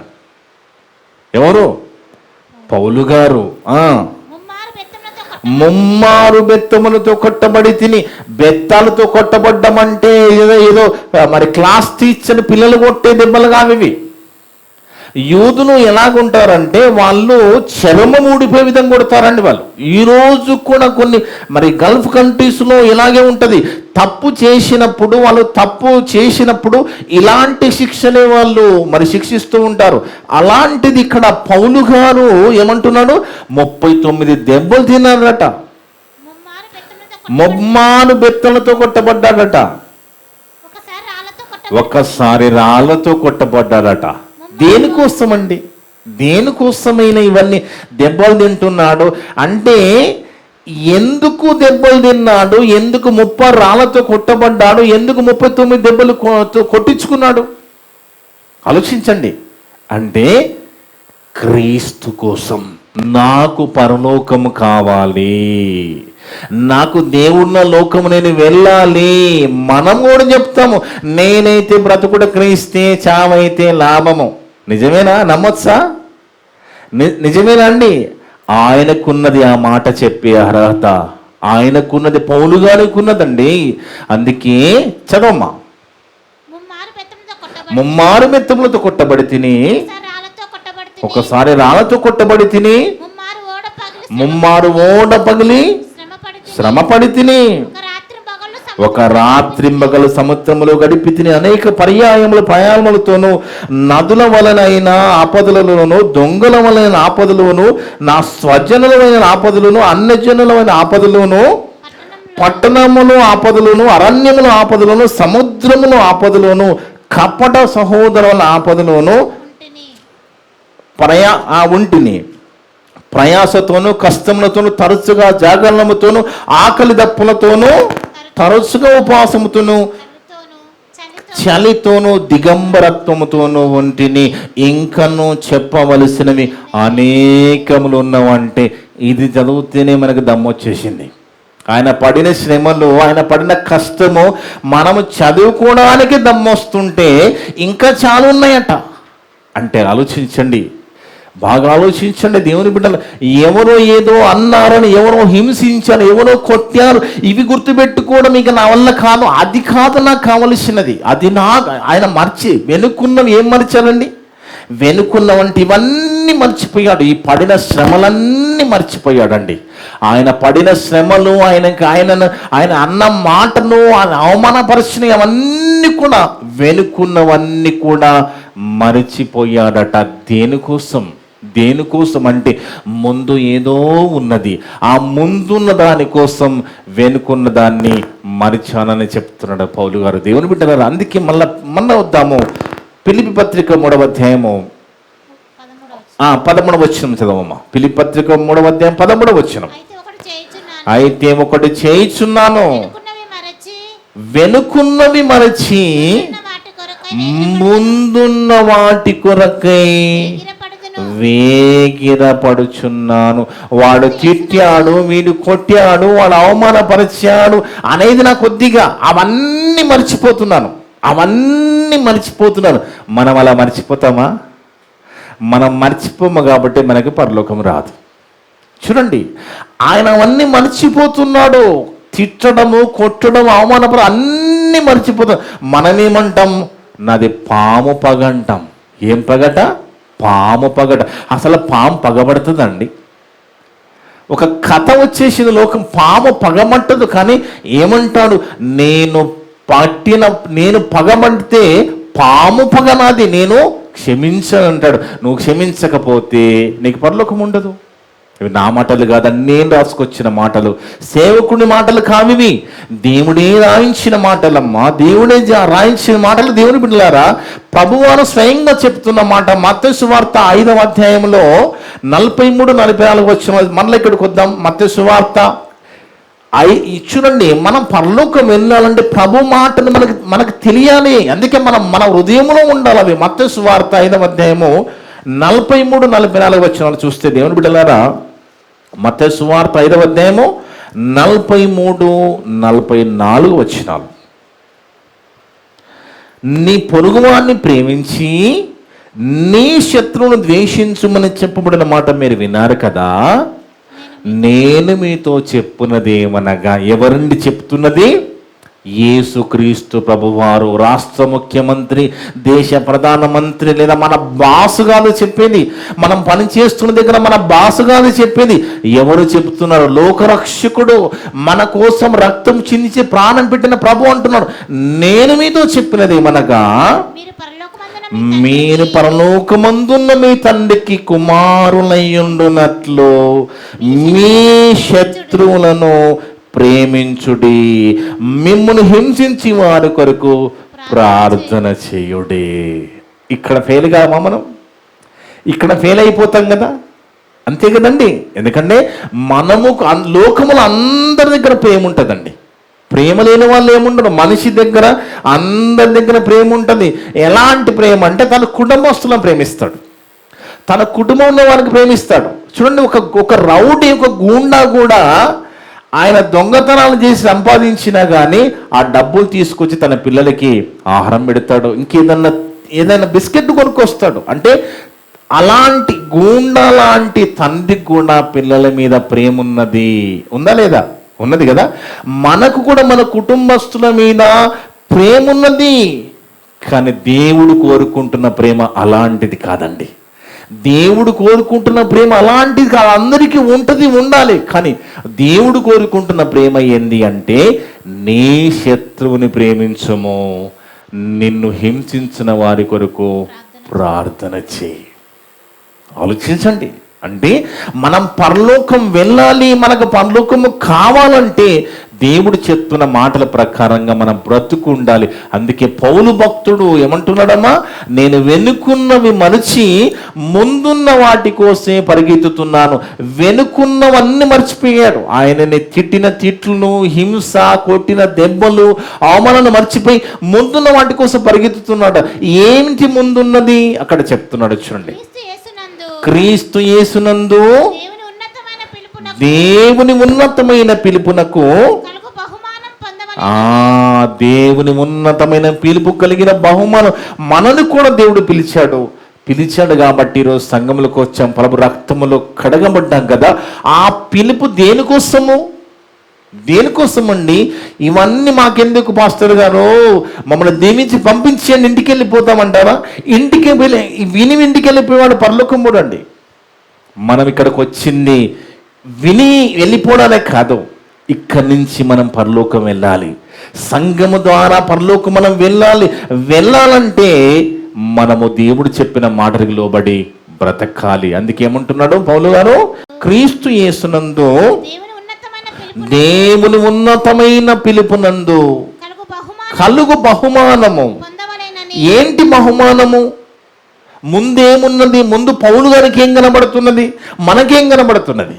ఎవరు? పౌలు గారు. ముమ్మారు బెత్తములతో కొట్టబడి తిని. బెత్తాలతో కొట్టబడ్డమంటే ఏదో మరి క్లాస్ టీచర్ పిల్లలు కొట్టే దెబ్బలు కావివి. యూదులు ఎలాగుంటారంటే వాళ్ళు చర్మం ఊడిపోయే విధంగా కొడతారండి వాళ్ళు. ఈరోజు కూడా కొన్ని మరి గల్ఫ్ కంట్రీస్లో ఇలాగే ఉంటుంది. తప్పు చేసినప్పుడు ఇలాంటి శిక్షనే వాళ్ళు మరి శిక్షిస్తూ ఉంటారు. అలాంటిది ఇక్కడ పౌలు గారు ఏమంటున్నాడు? 39 దెబ్బలు తిన్నారట. ముమ్మారు బెత్తలతో కొట్టబడ్డాడట. ఒకసారి రాళ్లతో కొట్టబడ్డాడట. దేనికోసమండి? దేనికోసమైన ఇవన్నీ దెబ్బలు తింటున్నాడు అంటే, ఎందుకు దెబ్బలు తిన్నాడు? ఎందుకు 30 రాళ్లతో కొట్టబడ్డాడు? ఎందుకు 39 దెబ్బలు కొట్టించుకున్నాడు? ఆలోచించండి. అంటే క్రీస్తు కోసం. నాకు పరలోకము కావాలి, నాకు దేవున్న లోకము నేను వెళ్ళాలి. మనం కూడా చెప్తాము, నేనైతే బ్రతుకుడ క్రీస్తే, చావైతే లాభము. నిజమేనా? నమ్మొచ్చా? నిజమేనా అండి? ఆయనకున్నది ఆ మాట చెప్పే అర్హత ఆయనకున్నది, పౌలు గారికి ఉన్నదండి. అందుకే చదవమ్మా. ముమ్మారు బెత్తములతో కొట్టబడి తిని. ఒకసారి రాళ్లతో కొట్టబడి తిని. ముమ్మారు ఓడ పగిలి శ్రమపడి తిని. ఒక రాత్రి మగలు సముద్రములో గడిపి తిని. అనేక ప్రయాణములతోనూ, నదుల వలనైన ఆపదలలోను, దొంగల వలన ఆపదలోను, నా స్వజనులమైన ఆపదలను, అన్యజనులమైన ఆపదలోను, పట్టణములు ఆపదలోను, అరణ్యముల ఆపదలోను, సముద్రముల ఆపదలోను, కపట సహోదరుల ఆపదలోను ఉంటిని. ప్రయాసతోను, కష్టములతోను, తరచుగా జాగరణముతోను, ఆకలి దప్పులతోనూ, తరచుగా ఉపవాసముతోను, చలితోను, దిగంబరత్వముతోను వంటిని. ఇంకను చెప్పవలసినవి అనేకములు ఉన్నవంటే ఇది చదివితేనే మనకు దమ్మొచ్చేసింది. ఆయన పడిన శ్రమలు, ఆయన పడిన కష్టము మనము చదువుకోవడానికి దమ్మొస్తుంటే ఇంకా చాలా ఉన్నాయట. అంటే ఆలోచించండి, బాగా ఆలోచించండి దేవుని బిడ్డలు. ఎవరో ఏదో అన్నారని, ఎవరో హింసించారు, ఎవరో కొట్టారు, ఇవి గుర్తుపెట్టుకోవడం ఇక నా వల్ల కాదు. అది కాదు నాకు కావలసినది. అది ఆయన వెనుకున్నవి ఏం మర్చాలండి? వెనుకున్నవంటి ఇవన్నీ మర్చిపోయాడు. ఈ పడిన శ్రమలన్నీ మర్చిపోయాడండి. ఆయన పడిన శ్రమలు, ఆయన అన్న మాటను, ఆయన అవమానపరిచినవి అవన్నీ కూడా, వెనుకున్నవన్నీ కూడా మరిచిపోయాడట. దేనికోసం అంటే ముందు ఏదో ఉన్నది. ఆ ముందున్న దానికోసం వెనుకున్న దాన్ని మరిచానని చెప్తున్నాడు పౌలు గారు. దేవుని బిడ్డలారా, అందుకే మళ్ళా వద్దాము. ఫిలిప్పీ పత్రిక 3వ అధ్యాయము 13వ వచనం చదవమ్మా. ఫిలిప్పీ పత్రిక 3వ అధ్యాయం 13వ వచనం. అయితే ఒకటి చేయుచున్నాను, వెనుకున్నవి మరచి ముందున్న వాటి కొరకై వేగిరపడుచున్నాను. వాడు తిట్టాడు, వీడు కొట్టాడు, వాడు అవమానపరిచాడు అనేది నా కొద్దిగా అవన్నీ మర్చిపోతున్నాను. మనం అలా మర్చిపోతామా? మనం మర్చిపోము కాబట్టి మనకి పరలోకం రాదు. చూడండి, ఆయన అవన్నీ మర్చిపోతున్నాడు. తిట్టడము, కొట్టడం, అవమానపడ అన్నీ మర్చిపోతాం. మనమేమంటాం? నాది పాము పగ అంటాం. ఏం పగట? పాము పగట. అసలు పాము పగబడుతుందండి? ఒక కథ వచ్చేసింది లోకం, పాము పగమంటదు. కానీ ఏమంటాడు? నేను పగమంటే పాము పగ నాది, నేను క్షమించను అంటాడు. నువ్వు క్షమించకపోతే నీకు పరలోకం ఉండదు. ఇవి నా మాటలు కాదని నేను రాసుకొచ్చిన మాటలు, సేవకుని మాటలు కావివి, దేవుడే రాయించిన మాటలమ్మా. దేవుడే రాయించిన మాటలు. దేవుని బిడ్డలారా, ప్రభువారు స్వయంగా చెప్తున్న మాట మత్తయి సువార్త 5వ అధ్యాయంలో 43-44 వచ్చిన. మళ్ళీ ఇక్కడికి వద్దాం. మత్తయి సువార్త చూడండి, మనం పరలోకం వెళ్ళాలంటే ప్రభు మాటను మనకు తెలియాలి. అందుకే మన హృదయంలో ఉండాలి అవి. మత్తయి సువార్త 5వ అధ్యాయము 43-44 వచనాలు చూస్తే దేవుని బిడ్డలారా, మత్తయి సువార్త 5వ అధ్యాయము 43-44 వచనాలు. నీ పొరుగువాన్ని ప్రేమించి నీ శత్రువును ద్వేషించుమని చెప్పబడిన మాట మీరు విన్నారు కదా. నేను మీతో చెప్పున్నదేమనగా, ఎవరండి చెప్తున్నది? యేసుక్రీస్తు ప్రభువారు, రాష్ట్ర ముఖ్యమంత్రి, దేశ ప్రధానమంత్రి, లేదా మన బాసు కాదు చెప్పేది. మనం పనిచేస్తున్న దగ్గర మన బాసు కాదు చెప్పేది. ఎవరు చెప్తున్నారు? లోకరక్షకుడు, మన కోసం రక్తం చిందించి ప్రాణం పెట్టిన ప్రభు అంటున్నాడు. నేను మీతో చెప్పినది ఏమనగా, మీరు పరలోకమందున్న మీ తండ్రికి కుమారులయ్యుండునట్లు మీ శత్రువులను ప్రేమించుడి, మిమ్మల్ని హింసించి వారి కొరకు ప్రార్థన చేయుడి. ఇక్కడ ఫెయిల్ కామా మనం? ఇక్కడ ఫెయిల్ అయిపోతాం కదా, అంతే కదండి. ఎందుకంటే మనము లోకములు అందరి దగ్గర ప్రేమ ఉంటుందండి. ప్రేమ లేని వాళ్ళు ఏముండరు. మనిషి దగ్గర, అందరి దగ్గర ప్రేమ ఉంటుంది. ఎలాంటి ప్రేమ అంటే తన కుటుంబస్తులను ప్రేమిస్తాడు, తన కుటుంబంలో వారికి ప్రేమిస్తాడు. చూడండి, ఒక రౌడీ, ఒక గూండా కూడా ఆయన దొంగతనాలు చేసి సంపాదించినా కానీ ఆ డబ్బులు తీసుకొచ్చి తన పిల్లలకి ఆహారం పెడతాడు, ఏదైనా బిస్కెట్ కొనుక్కొస్తాడు. అంటే అలాంటి గూండా లాంటి తండ్రికి కూడా పిల్లల మీద ప్రేమ ఉన్నది. ఉందా లేదా? ఉన్నది కదా. మనకు కూడా మన కుటుంబస్తుల మీద ప్రేమ ఉన్నది. కానీ దేవుడు కోరుకుంటున్న ప్రేమ అలాంటిది కాదండి. దేవుడు కోరుకుంటున్న ప్రేమ అలాంటిది కాదు. అందరికీ ఉంటుంది, ఉండాలి. కానీ దేవుడు కోరుకుంటున్న ప్రేమ ఏంది అంటే, నీ శత్రువుని ప్రేమించము, నిన్ను హింసించిన వారి కొరకు ప్రార్థన చేయి. ఆలోచించండి. అంటే మనం పరలోకం వెళ్ళాలి, మనకు పరలోకము కావాలంటే దేవుడు చెప్తున్న మాటల ప్రకారంగా మనం బ్రతుకు ఉండాలి. అందుకే పౌలు భక్తుడు ఏమంటున్నాడమ్మా, నేను వెనుకున్నవి మరచి ముందున్న వాటి కోసమే పరిగెత్తుతున్నాను. వెనుకున్నవన్నీ మర్చిపోయాడు. ఆయనని తిట్టిన తిట్లను, హింస, కొట్టిన దెబ్బలు, అవమానాలను మర్చిపోయి ముందున్న వాటి కోసం పరిగెత్తుతున్నాడు. ఏంటి ముందున్నది? అక్కడ చెప్తున్నాడు చూడండి. క్రీస్తు యేసునందు దేవుని ఉన్నతమైన పిలుపునకు, దేవుని ఉన్నతమైన పిలుపు కలిగిన బహుమానం మనను కూడా దేవుడు పిలిచాడు కాబట్టి ఈరోజు సంఘములకు వచ్చాం, ప్రభు రక్తములో కడగబడ్డాం కదా. ఆ పిలుపు దేనికోసమండి? ఇవన్నీ మాకెందుకు పాస్టర్ గారు, మమ్మల్ని దీవించి పంపించండి, ఇంటికి వెళ్ళిపోతామంటారా? ఇంటికి వెళ్ళిపోయేవాడు పరలోకం కూడా అండి. మనం ఇక్కడికి వచ్చింది విని వెళ్ళిపోవడానే కాదు, ఇక్కడి నుంచి మనం పరలోకం వెళ్ళాలి. సంఘము ద్వారా పరలోకం మనం వెళ్ళాలంటే మనము దేవుడు చెప్పిన మాటలకు లోబడి బ్రతకాలి. అందుకేమంటున్నాడు పౌలు గారు, క్రీస్తు యేసునందు దేవుని ఉన్నతమైన పిలుపునందు కలుగు బహుమానము. ఏంటి బహుమానము? ముందేమున్నది? ముందు పౌలు గారికి ఏం కనబడుతున్నది? మనకేం కనబడుతున్నది?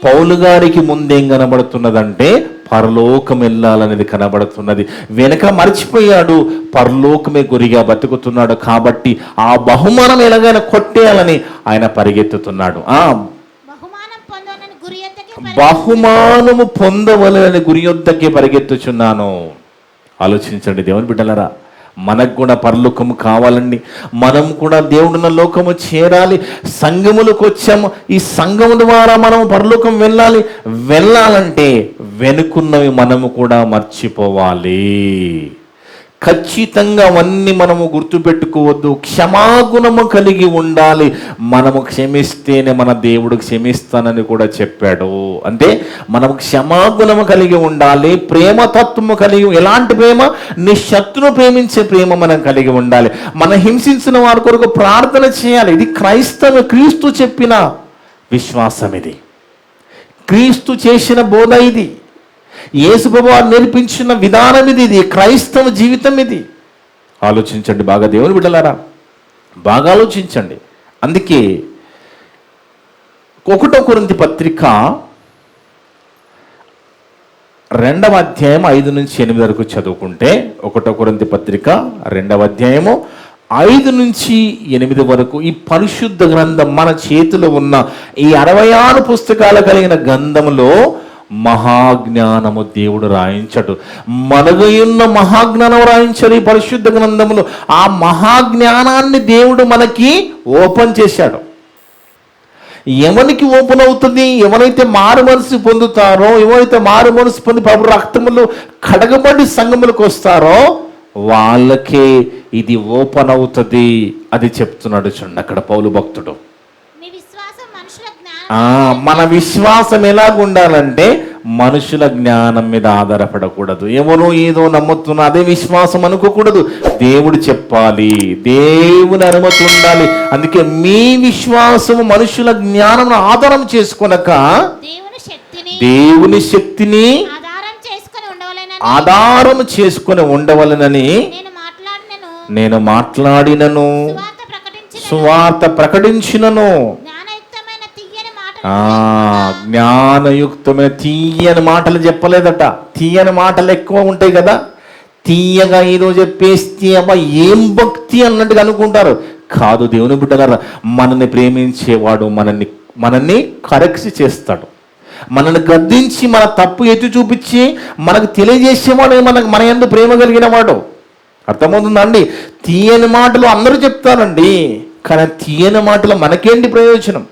పౌలు గారికి ముందేం కనబడుతున్నదంటే పరలోకం వెళ్ళాలనేది కనబడుతున్నది. వెనక మర్చిపోయాడు, పరలోకమే గురిగా బతుకుతున్నాడు. కాబట్టి ఆ బహుమానం ఎలాగైనా కొట్టేయాలని ఆయన పరిగెత్తుతున్నాడు. బహుమానము పొందవలెనని గురి యొద్దకే పరిగెత్తుచున్నాను. ఆలోచించండి దేవుని బిడ్డలారా, మనకు కూడా పరలోకము కావాలండి. మనం కూడా దేవుడున్న లోకము చేరాలి. సంఘములకు వచ్చాము, ఈ సంఘము ద్వారా మనం పరలోకం వెళ్ళాలంటే వెనుకున్నవి మనము కూడా మర్చిపోవాలి. ఖచ్చితంగా అవన్నీ మనము గుర్తుపెట్టుకోవద్దు. క్షమాగుణము కలిగి ఉండాలి. మనము క్షమిస్తేనే మన దేవుడు క్షమిస్తానని కూడా చెప్పాడు. అంటే మనము క్షమాగుణము కలిగి ఉండాలి. ప్రేమతత్వము కలిగి, ఎలాంటి ప్రేమ? నీ శత్రును ప్రేమించే ప్రేమ మనం కలిగి ఉండాలి. మనం హింసించిన వారి కొరకు ప్రార్థన చేయాలి. ఇది క్రీస్తు చెప్పిన విశ్వాసం, ఇది క్రీస్తు చేసిన బోధ, ఇది యేసు ప్రభువు నేర్పించిన విధానం, ఇది క్రైస్తవ జీవితం. ఇది ఆలోచించండి బాగా, దేవుని బిడ్డలారా, బాగా ఆలోచించండి. అందుకే 1 కొరింథీ పత్రిక 2వ అధ్యాయం 5 నుంచి 8 వరకు చదువుకుంటే, 1 కొరింథీ పత్రిక 2వ అధ్యాయము 5 నుంచి 8 వరకు ఈ పరిశుద్ధ గ్రంథం మన చేతిలో ఉన్న ఈ 66 పుస్తకాలు కలిగిన గ్రంథములో మహాజ్ఞానము దేవుడు రాయించడు. మనగయున్న మహాజ్ఞానం రాయించాడు ఈ పరిశుద్ధ గ్రంథములో. ఆ మహాజ్ఞానాన్ని దేవుడు మనకి ఓపెన్ చేశాడు. ఎవరికి ఓపెన్ అవుతుంది? ఎవరైతే మారు మనసు పొందుతారో, ఎవరైతే మారు మనసు పొంది ప్రభు రక్తములు కడగబడి సంఘములకు వస్తారో వాళ్ళకే ఇది ఓపెన్ అవుతుంది. అది చెప్తున్నాడు చూడండి అక్కడ పౌలు భక్తుడు. మన విశ్వాసం ఎలాగుండాలంటే మనుషుల జ్ఞానం మీద ఆధారపడకూడదు. ఎవరో ఏదో నమ్ముతున్నా అదే విశ్వాసం అనుకోకూడదు. దేవుడు చెప్పాలి, దేవుని అనుమతి ఉండాలి. అందుకే మీ విశ్వాసము మనుషుల జ్ఞానం ఆధారం చేసుకొనక దేవుని శక్తిని ఆధారం చేసుకొని ఉండవలనని నేను మాట్లాడినను, సువార్త ప్రకటించినను. జ్ఞానయుక్తమైన తీయని మాటలు చెప్పలేదట. తీయని మాటలు ఎక్కువ ఉంటాయి కదా, తీయగా ఏదో చెప్పేస్తే అబ్బా ఏం భక్తి అన్నట్టుగా అనుకుంటారు. కాదు దేవుని బిడ్డలారా, మనల్ని ప్రేమించేవాడు మనల్ని కరెక్ట్ చేస్తాడు. మనల్ని గద్దించి మన తప్పు ఎత్తి చూపించి మనకు తెలియజేసేవాడు మన యందు ప్రేమ కలిగిన వాడు. అర్థమవుతుందండి? తీయని మాటలు అందరూ చెప్తారండి, కానీ తీయని మాటలు మనకేంటి ప్రయోజనం?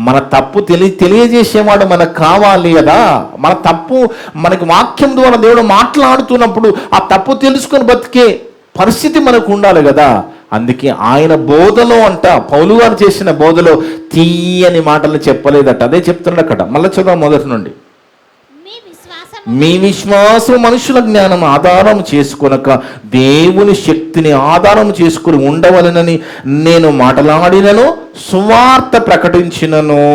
మన తప్పు తెలియజేసేవాడు మనకు కావాలి కదా. మన తప్పు మనకి వాక్యం ద్వారా దేవుడు మాట్లాడుతున్నప్పుడు ఆ తప్పు తెలుసుకొని బతికే పరిస్థితి మనకు ఉండాలి కదా. అందుకే ఆయన బోధలో పౌలు గారు చేసిన బోధలో తీయని మాటలు చెప్పలేదట. అదే చెప్తున్నాడు అక్కడ. మళ్ళీ చదువు మొదటి నుండి. మీ విశ్వాసం మనుషుల జ్ఞానం ఆధారం చేసుకొనక దేవుని శక్తిని ఆధారం చేసుకుని ఉండవలనని నేను మాట్లాడినను, సువార్త ప్రకటించినను.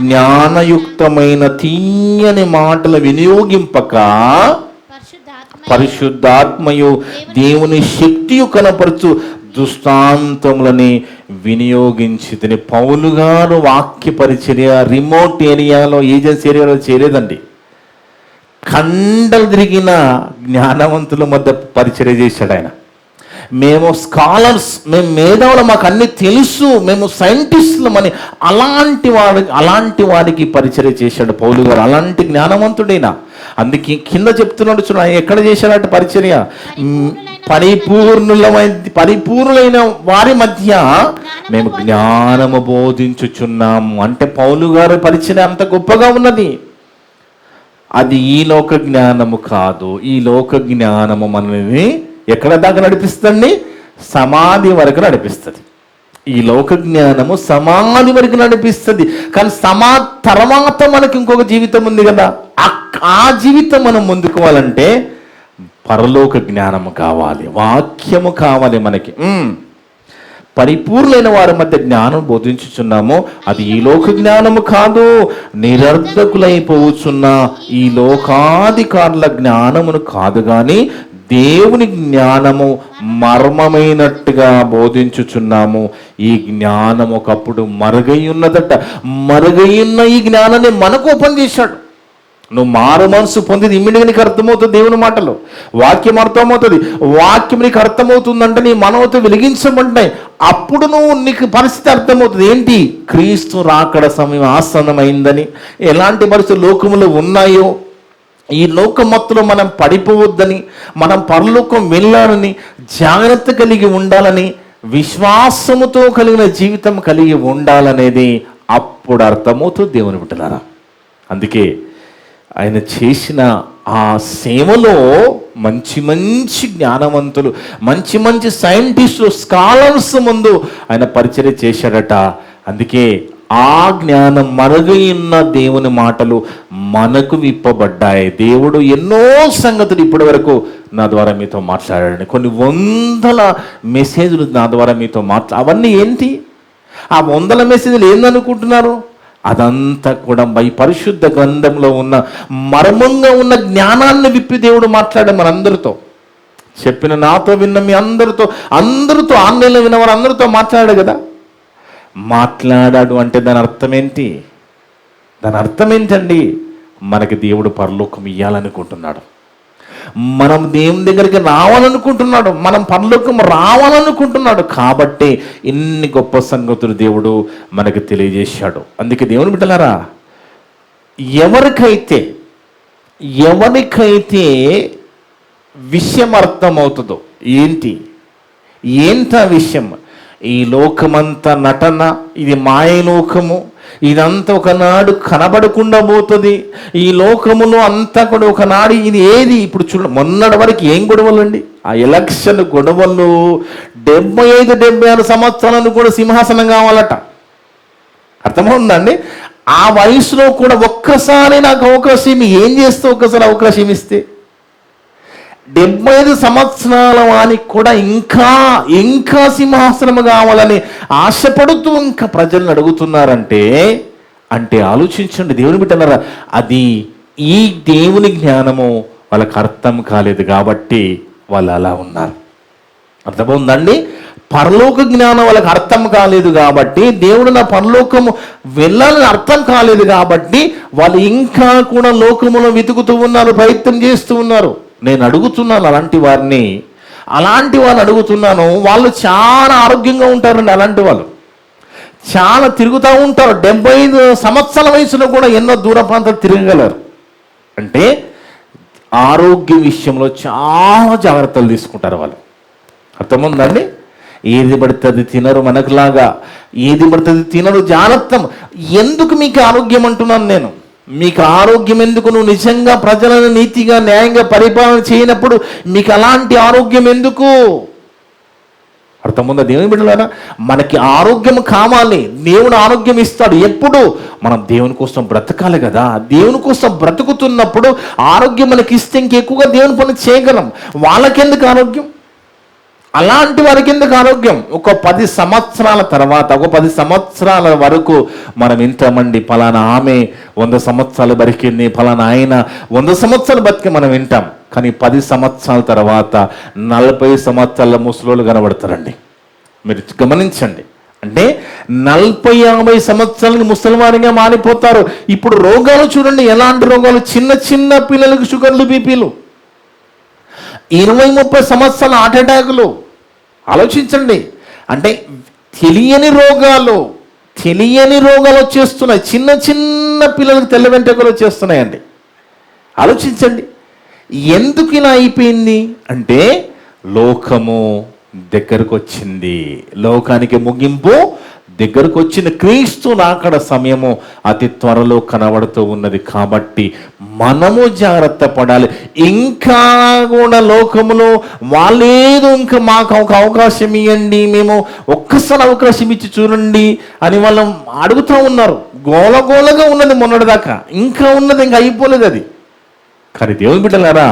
జ్ఞానయుక్తమైన తీయని మాటలు వినియోగింపక పరిశుద్ధాత్మయు దేవుని శక్తియు కనపరచు దృష్టాంతములని వినియోగించి. పౌలు గారు వాక్య పరిచర్య రిమోట్ ఏరియాలో, ఏజెన్సీ ఏరియాలో చేయలేదండి. కండలు తిరిగిన జ్ఞానవంతుల మధ్య పరిచర్య చేశాడు ఆయన. మేము స్కాలర్స్, మేము మేధావులు, మాకు అన్ని తెలుసు, మేము సైంటిస్టులమని అలాంటి వారికి పరిచర్య చేశాడు పౌలు గారు. అలాంటి జ్ఞానవంతుడైనా. అందుకే కింద చెప్తున్నాడు చూడ, ఎక్కడ చేశాడట పరిచర్య? పరిపూర్ణులైన వారి మధ్య మేము జ్ఞానము బోధించుచున్నాము. అంటే పౌలు గారి పరిచర్య అంత గొప్పగా ఉన్నది. అది ఈ లోక జ్ఞానము కాదు. ఈ లోక జ్ఞానము మనల్ని ఎక్కడ దాకా నడిపిస్తుంది? సమాధి వరకు నడిపిస్తుంది. ఈ లోక జ్ఞానము సమాధి వరకు నడిపిస్తుంది. కానీ తర్వాత మనకి ఇంకొక జీవితం ఉంది కదా. ఆ జీవితం మనం ముందుకోవాలంటే పరలోక జ్ఞానము కావాలి, వాక్యము కావాలి మనకి. పరిపూర్ణులైన వారి మధ్య జ్ఞానం బోధించుచున్నాము. అది ఈ లోక జ్ఞానము కాదు, నిరర్ధకులైపోవచ్చున్న ఈ లోకాధికారుల జ్ఞానమును కాదు, కానీ దేవుని జ్ఞానము మర్మమైనట్టుగా బోధించుచున్నాము. ఈ జ్ఞానం ఒకప్పుడు మరుగై ఉన్నదట. మరుగైన్న ఈ జ్ఞానాన్ని మనకు ఓపెన్ చేశాడు. నువ్వు మారు మనసు పొందిది ఇమ్మీడియట్గా నీకు అర్థమవుతుంది. దేవుని మాటలు, వాక్యం అర్థమవుతుంది. వాక్యం నీకు అర్థమవుతుందంటే నీ మనవతో వెలిగించబడ్డాయి. అప్పుడు నీకు పరిస్థితి అర్థమవుతుంది. ఏంటి? క్రీస్తు రాకడ సమయం ఆసన్నమైందని, ఎలాంటి పరిస్థితులు లోకములో ఉన్నాయో, ఈ లోకమత్తులో మనం పడిపోవద్దని, మనం పరలోకం వెళ్ళాలని, జాగ్రత్త కలిగి ఉండాలని, విశ్వాసముతో కలిగిన జీవితం కలిగి ఉండాలనేది అప్పుడు అర్థమవుతుంది దేవుని బిడ్డలారా. అందుకే ఆయన చేసిన ఆ సేవలో మంచి మంచి జ్ఞానవంతులు, మంచి మంచి సైంటిస్టులు, స్కాలర్స్ ముందు ఆయన పరిచర్య చేశాడట. అందుకే ఆ జ్ఞానం మరుగైన దేవుని మాటలు మనకు విప్పబడ్డాయి. దేవుడు ఎన్నో సంగతులు ఇప్పటి వరకు నా ద్వారా మీతో మాట్లాడాడు. కొన్ని వందల మెసేజ్లు నా ద్వారా మీతో అవన్నీ ఏంటి? ఆ వందల మెసేజ్లు ఏందనుకుంటున్నారు? అదంతా కూడా ఈ పరిశుద్ధ గ్రంథంలో ఉన్న మర్మంగా ఉన్న జ్ఞానాన్ని విప్పి దేవుడు మాట్లాడాడు మనందరితో. చెప్పిన నాతో విన్న మీ అందరితో ఆన్లైన్లో విన్న వారు అందరితో మాట్లాడాడు కదా. మాట్లాడాడు అంటే దాని అర్థం ఏంటి? దాని అర్థం ఏంటండి? మనకి దేవుడు పరలోకం ఇవ్వాలనుకుంటున్నాడు. మనం దేవుని దగ్గరికి రావాలనుకుంటున్నాడు. మనం పరలోకం రావాలనుకుంటున్నాడు. కాబట్టి ఇన్ని గొప్ప సంగతులు దేవుడు మనకు తెలియజేశాడు. అందుకే దేవుని బిడ్డలారా, ఎవరికైతే విషయం అర్థమవుతుందో, ఏంటా విషయం? ఈ లోకమంతా నటన, ఇది మాయలోకము, ఇదంతా ఒకనాడు కనబడకుండా పోతుంది. ఈ లోకములో అంతా కూడా ఒకనాడు ఇది ఏది? ఇప్పుడు మొన్నటి వరకు ఏం గొడవలు అండి? ఆ ఎలక్షన్ గొడవలు 75-76 సంవత్సరాలను కూడా సింహాసనం కావాలట. అర్థమవుతుందండి? ఆ వయసులో కూడా ఒక్కసారి నాకు అవకాశం, ఏం చేస్తే ఒక్కసారి అవకాశం ఇస్తే 75 సంవత్సరాల వానికి కూడా ఇంకా సింహాసనం కావాలని ఆశపడుతూ ఇంకా ప్రజలను అడుగుతున్నారంటే, ఆలోచించండి దేవుని బిడ్డలారా, అది ఈ దేవుని జ్ఞానము వాళ్ళకి అర్థం కాలేదు కాబట్టి వాళ్ళు అలా ఉన్నారు. అర్థమవుందండి? పరలోక జ్ఞానం వాళ్ళకి అర్థం కాలేదు కాబట్టి, దేవుడు నా పరలోకము వెళ్ళాలని అర్థం కాలేదు కాబట్టి వాళ్ళు ఇంకా కూడా లోకములో వెతుకుతూ ఉన్నారు, ప్రయత్నం చేస్తూ ఉన్నారు. నేను అడుగుతున్నాను అలాంటి వారిని అడుగుతున్నాను. వాళ్ళు చాలా ఆరోగ్యంగా ఉంటారండి. అలాంటి వాళ్ళు చాలా తిరుగుతూ ఉంటారు. 75 సంవత్సరాల వయసులో కూడా ఎన్నో దూర ప్రాంతాలు తిరగగలరు. అంటే ఆరోగ్య విషయంలో చాలా జాగ్రత్తలు తీసుకుంటారు వాళ్ళు. అర్థముందండి? ఏది పడితే అది తినరు, మనకులాగా ఏది పడితే అది తినరు. జాగ్రత్త. ఎందుకు మీకు ఆరోగ్యం అంటున్నాను నేను? మీకు ఆరోగ్యం ఎందుకు? నువ్వు నిజంగా ప్రజలను నీతిగా న్యాయంగా పరిపాలన చేయనప్పుడు మీకు అలాంటి ఆరోగ్యం ఎందుకు? అర్థముందా దేవుని బిడ్డలారా? మనకి ఆరోగ్యం కావాలి. దేవుడు ఆరోగ్యం ఇస్తాడు. ఎప్పుడు? మనం దేవుని కోసం బ్రతకాలి కదా. దేవుని కోసం బ్రతుకుతున్నప్పుడు ఆరోగ్యం మనకి ఇస్తే ఇంకెక్కువగా దేవుని పని చేయగలం. వాళ్ళకెందుకు ఆరోగ్యం? అలాంటి వారికి ఎందుకు ఆరోగ్యం? ఒక 10 సంవత్సరాల తర్వాత, ఒక 10 సంవత్సరాల వరకు మనం వింటామండి, ఫలానా ఆమె 100 సంవత్సరాలు బతికింది, ఫలానా ఆయన 100 సంవత్సరాలు బతికి మనం వింటాం. కానీ 10 సంవత్సరాల తర్వాత 40 సంవత్సరాల ముసలోళ్ళు కనబడతారండి. మీరు గమనించండి. అంటే 40-50 సంవత్సరాలకి ముసలివారిగా మారిపోతారు. ఇప్పుడు రోగాలు చూడండి, ఎలాంటి రోగాలు! చిన్న పిల్లలకు షుగర్లు, బీపీలు, 20-30 సంవత్సరాల హార్ట్ అటాకులు. ఆలోచించండి. అంటే తెలియని రోగాలు వచ్చేస్తున్నాయి. చిన్న పిల్లలకు తెల్ల వెంట్రుకలు వచ్చేస్తున్నాయండి. ఆలోచించండి. ఎందుకు ఇలా అయిపోయింది అంటే లోకము దగ్గరకు వచ్చింది. లోకానికి ముగింపు దగ్గరకు వచ్చిన క్రీస్తు రాకడ సమయము అతి త్వరలో కనబడుతూ ఉన్నది. కాబట్టి మనము జాగ్రత్త పడాలి. ఇంకా కూడా లోకములో వాళ్ళేదో ఇంకా మాకు ఒక అవకాశం ఇవ్వండి, మేము ఒక్కసారి అవకాశం ఇచ్చి చూడండి అని వాళ్ళు అడుగుతూ ఉన్నారు. గోలగోలగా ఉన్నది మొన్నటిదాకా, ఇంకా ఉన్నది, ఇంకా అయిపోలేదు అది. కానీ దేవుని బిడ్డలారా,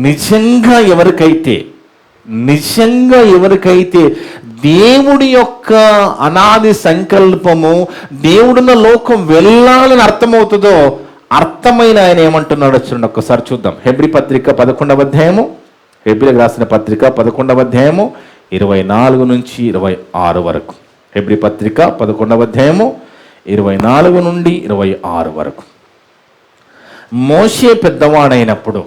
నిజంగా ఎవరికైతే దేవుడి యొక్క అనాది సంకల్పము, దేవుడున్న లోకం వెళ్ళాలని అర్థమవుతుందో, అర్థమైన ఆయన ఏమంటున్నాడో చూడండి, ఒక్కసారి చూద్దాం. హెబ్రీ పత్రిక 11వ అధ్యాయము, హెబ్రీలకు రాసిన పత్రిక 11వ అధ్యాయము 24 నుంచి 26 వరకు. హెబ్రీ పత్రిక 11వ అధ్యాయము 24 నుండి 26 వరకు. మోషే పెద్దవాడైనప్పుడు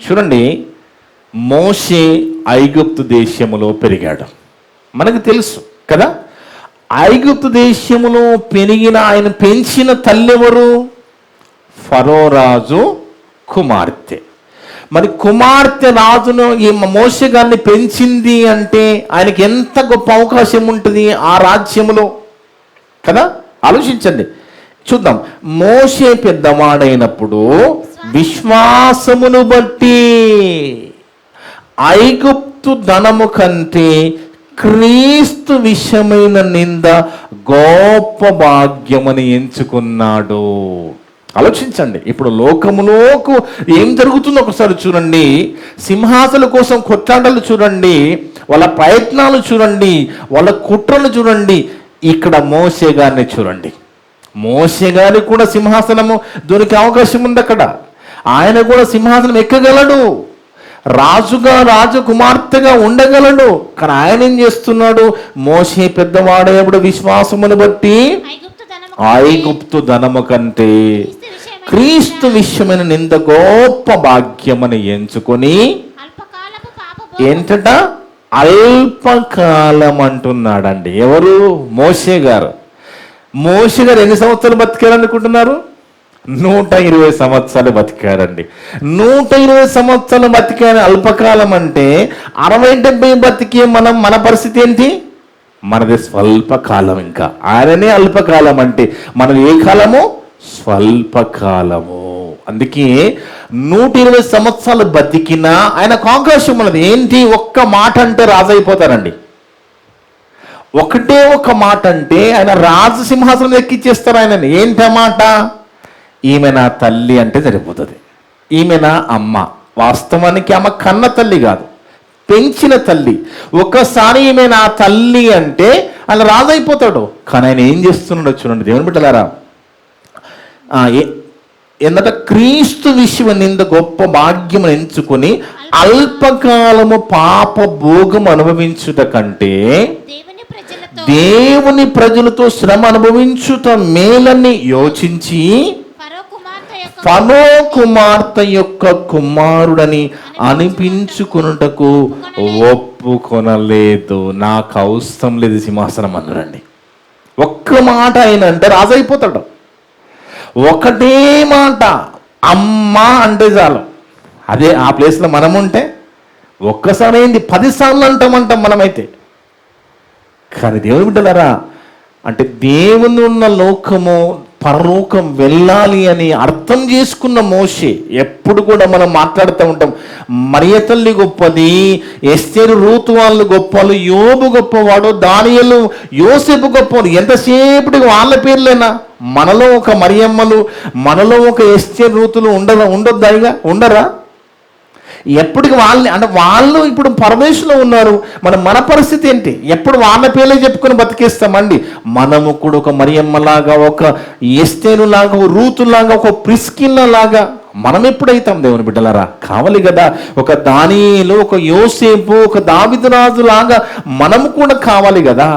చూడండి, మోషే ఐగుప్తు దేశములో పెరిగాడు. మనకు తెలుసు కదా. ఐగుప్తు దేశములో పెరిగిన ఆయన పెంచిన తల్లి ఎవరు? ఫరో రాజు కుమార్తె. మరి కుమార్తె రాజును ఈ మోషే గారిని పెంచింది అంటే ఆయనకి ఎంత గొప్ప అవకాశం ఉంటుంది ఆ రాజ్యములో కదా. ఆలోచించండి, చూద్దాం. మోషే పెద్దవాడైనప్పుడు విశ్వాసమును బట్టి ఐగుప్తు ధనము కంటే క్రీస్తు విషయమైన నింద గొప్ప భాగ్యమని ఎంచుకున్నాడు. ఆలోచించండి, ఇప్పుడు లోకములోకి ఏం జరుగుతుందో ఒకసారి చూడండి. సింహాసనం కోసం కొట్లాటలు చూడండి, వాళ్ళ ప్రయత్నాలు చూడండి, వాళ్ళ కుట్రలు చూడండి. ఇక్కడ మోషే గారిని చూడండి. మోషే గారికి కూడా సింహాసనము దొరికే అవకాశం ఉంది అక్కడ. ఆయన కూడా సింహాసనం ఎక్కగలడు, రాజుగా రాజకుమార్తెగా ఉండగలడు. కానీ ఆయన ఏం చేస్తున్నాడు? మోషే పెద్దవాడేప్పుడు విశ్వాసమును బట్టి ఐగుప్తు ధనము కంటే క్రీస్తు విషయమైన నింద గొప్ప భాగ్యమని ఎంచుకొని ఏంటట అల్పకాలం అంటున్నాడండి. ఎవరు? మోషే గారు. మోషే గారు ఎన్ని సంవత్సరాలు బతికారనుకుంటున్నారు? 120 సంవత్సరాలు బతికారండి. 120 సంవత్సరాలు బతికారు. అల్పకాలం అంటే 60-70 బతికే మన పరిస్థితి ఏంటి? మనది స్వల్పకాలం. ఇంకా ఆయననే అల్పకాలం అంటే మనది ఏ కాలము? స్వల్పకాలము. అందుకే 120 సంవత్సరాలు బతికినా ఆయనకు అవకాశం ఉన్నది. ఏంటి? ఒక్క మాట అంటే రాజు అయిపోతారండి. ఒకటే ఒక మాట అంటే ఆయన రాజు సింహాసనం ఎక్కిచ్చేస్తారు ఆయనని. ఏంటి ఆ మాట? ఈమె నా తల్లి అంటే సరిపోతుంది. ఈమె నా అమ్మ. వాస్తవానికి ఆమె కన్న తల్లి కాదు, పెంచిన తల్లి. ఒక్కసారి ఈమె నా తల్లి అంటే ఆయన రాజు అయిపోతాడు. కానీ ఆయన ఏం చేస్తున్నాడో చూడండి దేవుని బిడ్డలారా. ఏంటంటే క్రీస్తు విషయం నింద గొప్ప భాగ్యం ఎంచుకొని అల్పకాలము పాప భోగం అనుభవించుట కంటే దేవుని ప్రజలతో శ్రమ అనుభవించుట మేలని యోచించి ఫరో కుమార్తె యొక్క కుమారుడని అనిపించుకున్నటకు ఒప్పుకొనలేదు. నాకు అవసరం లేదు సింహాసనం అన్నాడండి. ఒక్క మాట అయినంటే రాజు అయిపోతాడు. ఒకటే మాట అమ్మ అంటే చాలు. అదే ఆ ప్లేస్లో మనం ఉంటే ఒక్కసారి ఏంది 10 సార్లు అంటాం మనమైతే. కానీ దేవుని బిడ్డలారా, అంటే దేవుని ఉన్న లోకము పరలోకం వెళ్ళాలి అని అర్థం చేసుకున్న మోషే. ఎప్పుడు కూడా మనం మాట్లాడుతూ ఉంటాం, మరియ తల్లి గొప్పది, ఎస్తేరు రూతు వాళ్ళు గొప్పలు, యోబు గొప్పవాడు, దానియేలు యోసేపు గొప్పవాడు. ఎంతసేపటికి వాళ్ళ పేర్లేనా? మనలో ఒక మరియమ్మలు, మనలో ఒక ఎస్తేరు రూతులు ఉండొద్దాయిగా ఉండరా? ఎప్పటికి వాళ్ళని అంటే వాళ్ళు ఇప్పుడు పరమేశ్వరులో ఉన్నారు. మన పరిస్థితి ఏంటి? ఎప్పుడు వాళ్ళ పేర్లే చెప్పుకొని బతికేస్తామండి. మనము కూడా ఒక మరియమ్మలాగా, ఒక ఎస్తేరులాగా, ఒక రూతులాగా, ఒక ప్రిస్కిల్లలాగా మనం ఎప్పుడైతాం దేవుని బిడ్డలారా? కావాలి కదా. ఒక దానియేలు, ఒక యోసేపు, ఒక దావీదు రాజు లాగా మనము కూడా కావాలి కదా.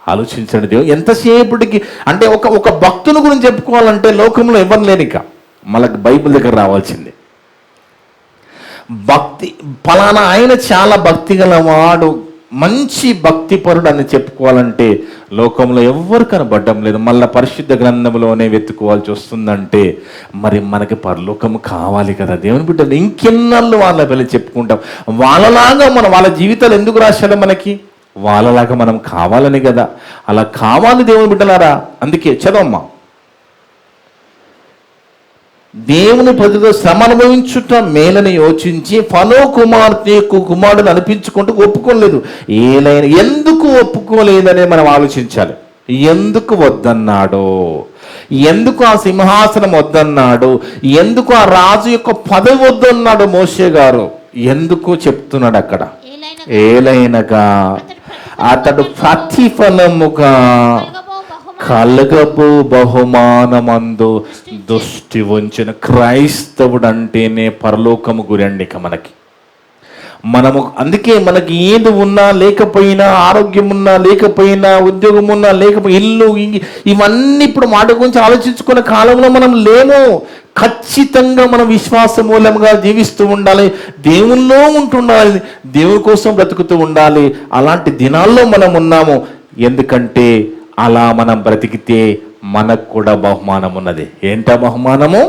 ఆలోచించండి దేవుడు ఎంతసేపటికి అంటే ఒక భక్తుని గురించి చెప్పుకోవాలంటే లోకంలో ఎవరు లేరు. ఇక మనకు బైబిల్ దగ్గర రావాల్సిందే. భక్తి ఫలానా ఆయన చాలా భక్తి గలవాడు, మంచి భక్తిపరుడు అని చెప్పుకోవాలంటే లోకంలో ఎవ్వరు కనబడ్డం లేదు. మళ్ళీ పరిశుద్ధ గ్రంథంలోనే వెతుకోవాల్సి వస్తుందంటే మరి మనకి పరలోకం కావాలి కదా దేవుని బిడ్డలు. ఇంకెన్నాళ్ళు వాళ్ళ పిల్లలు చెప్పుకుంటాం. వాళ్ళలాగా వాళ్ళ జీవితాలు ఎందుకు రాశాడు మనకి? వాళ్ళలాగా మనం కావాలని కదా. అలా కావాలి దేవుని బిడ్డలారా. అందుకే చదవమ్మా. దేవుని ప్రజలతో శ్రమ అనుభవించుట మేలని యోచించి ఫరో కుమార్తె కుమారుడు అనిపించుకుంటూ ఒప్పుకోలేదు. ఎందుకు ఒప్పుకోలేదని మనం ఆలోచించాలి. ఎందుకు వద్దన్నాడో, ఎందుకు ఆ సింహాసనం వద్దన్నాడు, ఎందుకు ఆ రాజు యొక్క పదవి వద్దన్నాడు మోషే గారు, ఎందుకు చెప్తున్నాడు అక్కడ? ఏలైనగా అతడు ప్రతిఫలముగా కలగబో బహుమానమందు దృష్టి ఉంచిన. క్రైస్తవుడు అంటేనే పరలోకము గురండి. ఇక మనము అందుకే మనకి ఏది ఉన్నా లేకపోయినా, ఆరోగ్యం ఉన్నా లేకపోయినా, ఉద్యోగం ఉన్నా లేకపోయినా, ఇల్లు ఇవన్నీ ఇప్పుడు మాట గురించి ఆలోచించుకునే కాలంలో మనం లేము. ఖచ్చితంగా మనం విశ్వాస మూలంగా జీవిస్తూ ఉండాలి, దేవుల్లో ఉంటుండాలి, దేవుని కోసం బ్రతుకుతూ ఉండాలి. అలాంటి దినాల్లో మనం ఉన్నాము. ఎందుకంటే అలా మనం బ్రతికితే మనకు కూడా బహుమానం ఉన్నది. ఏంటా బహుమానము?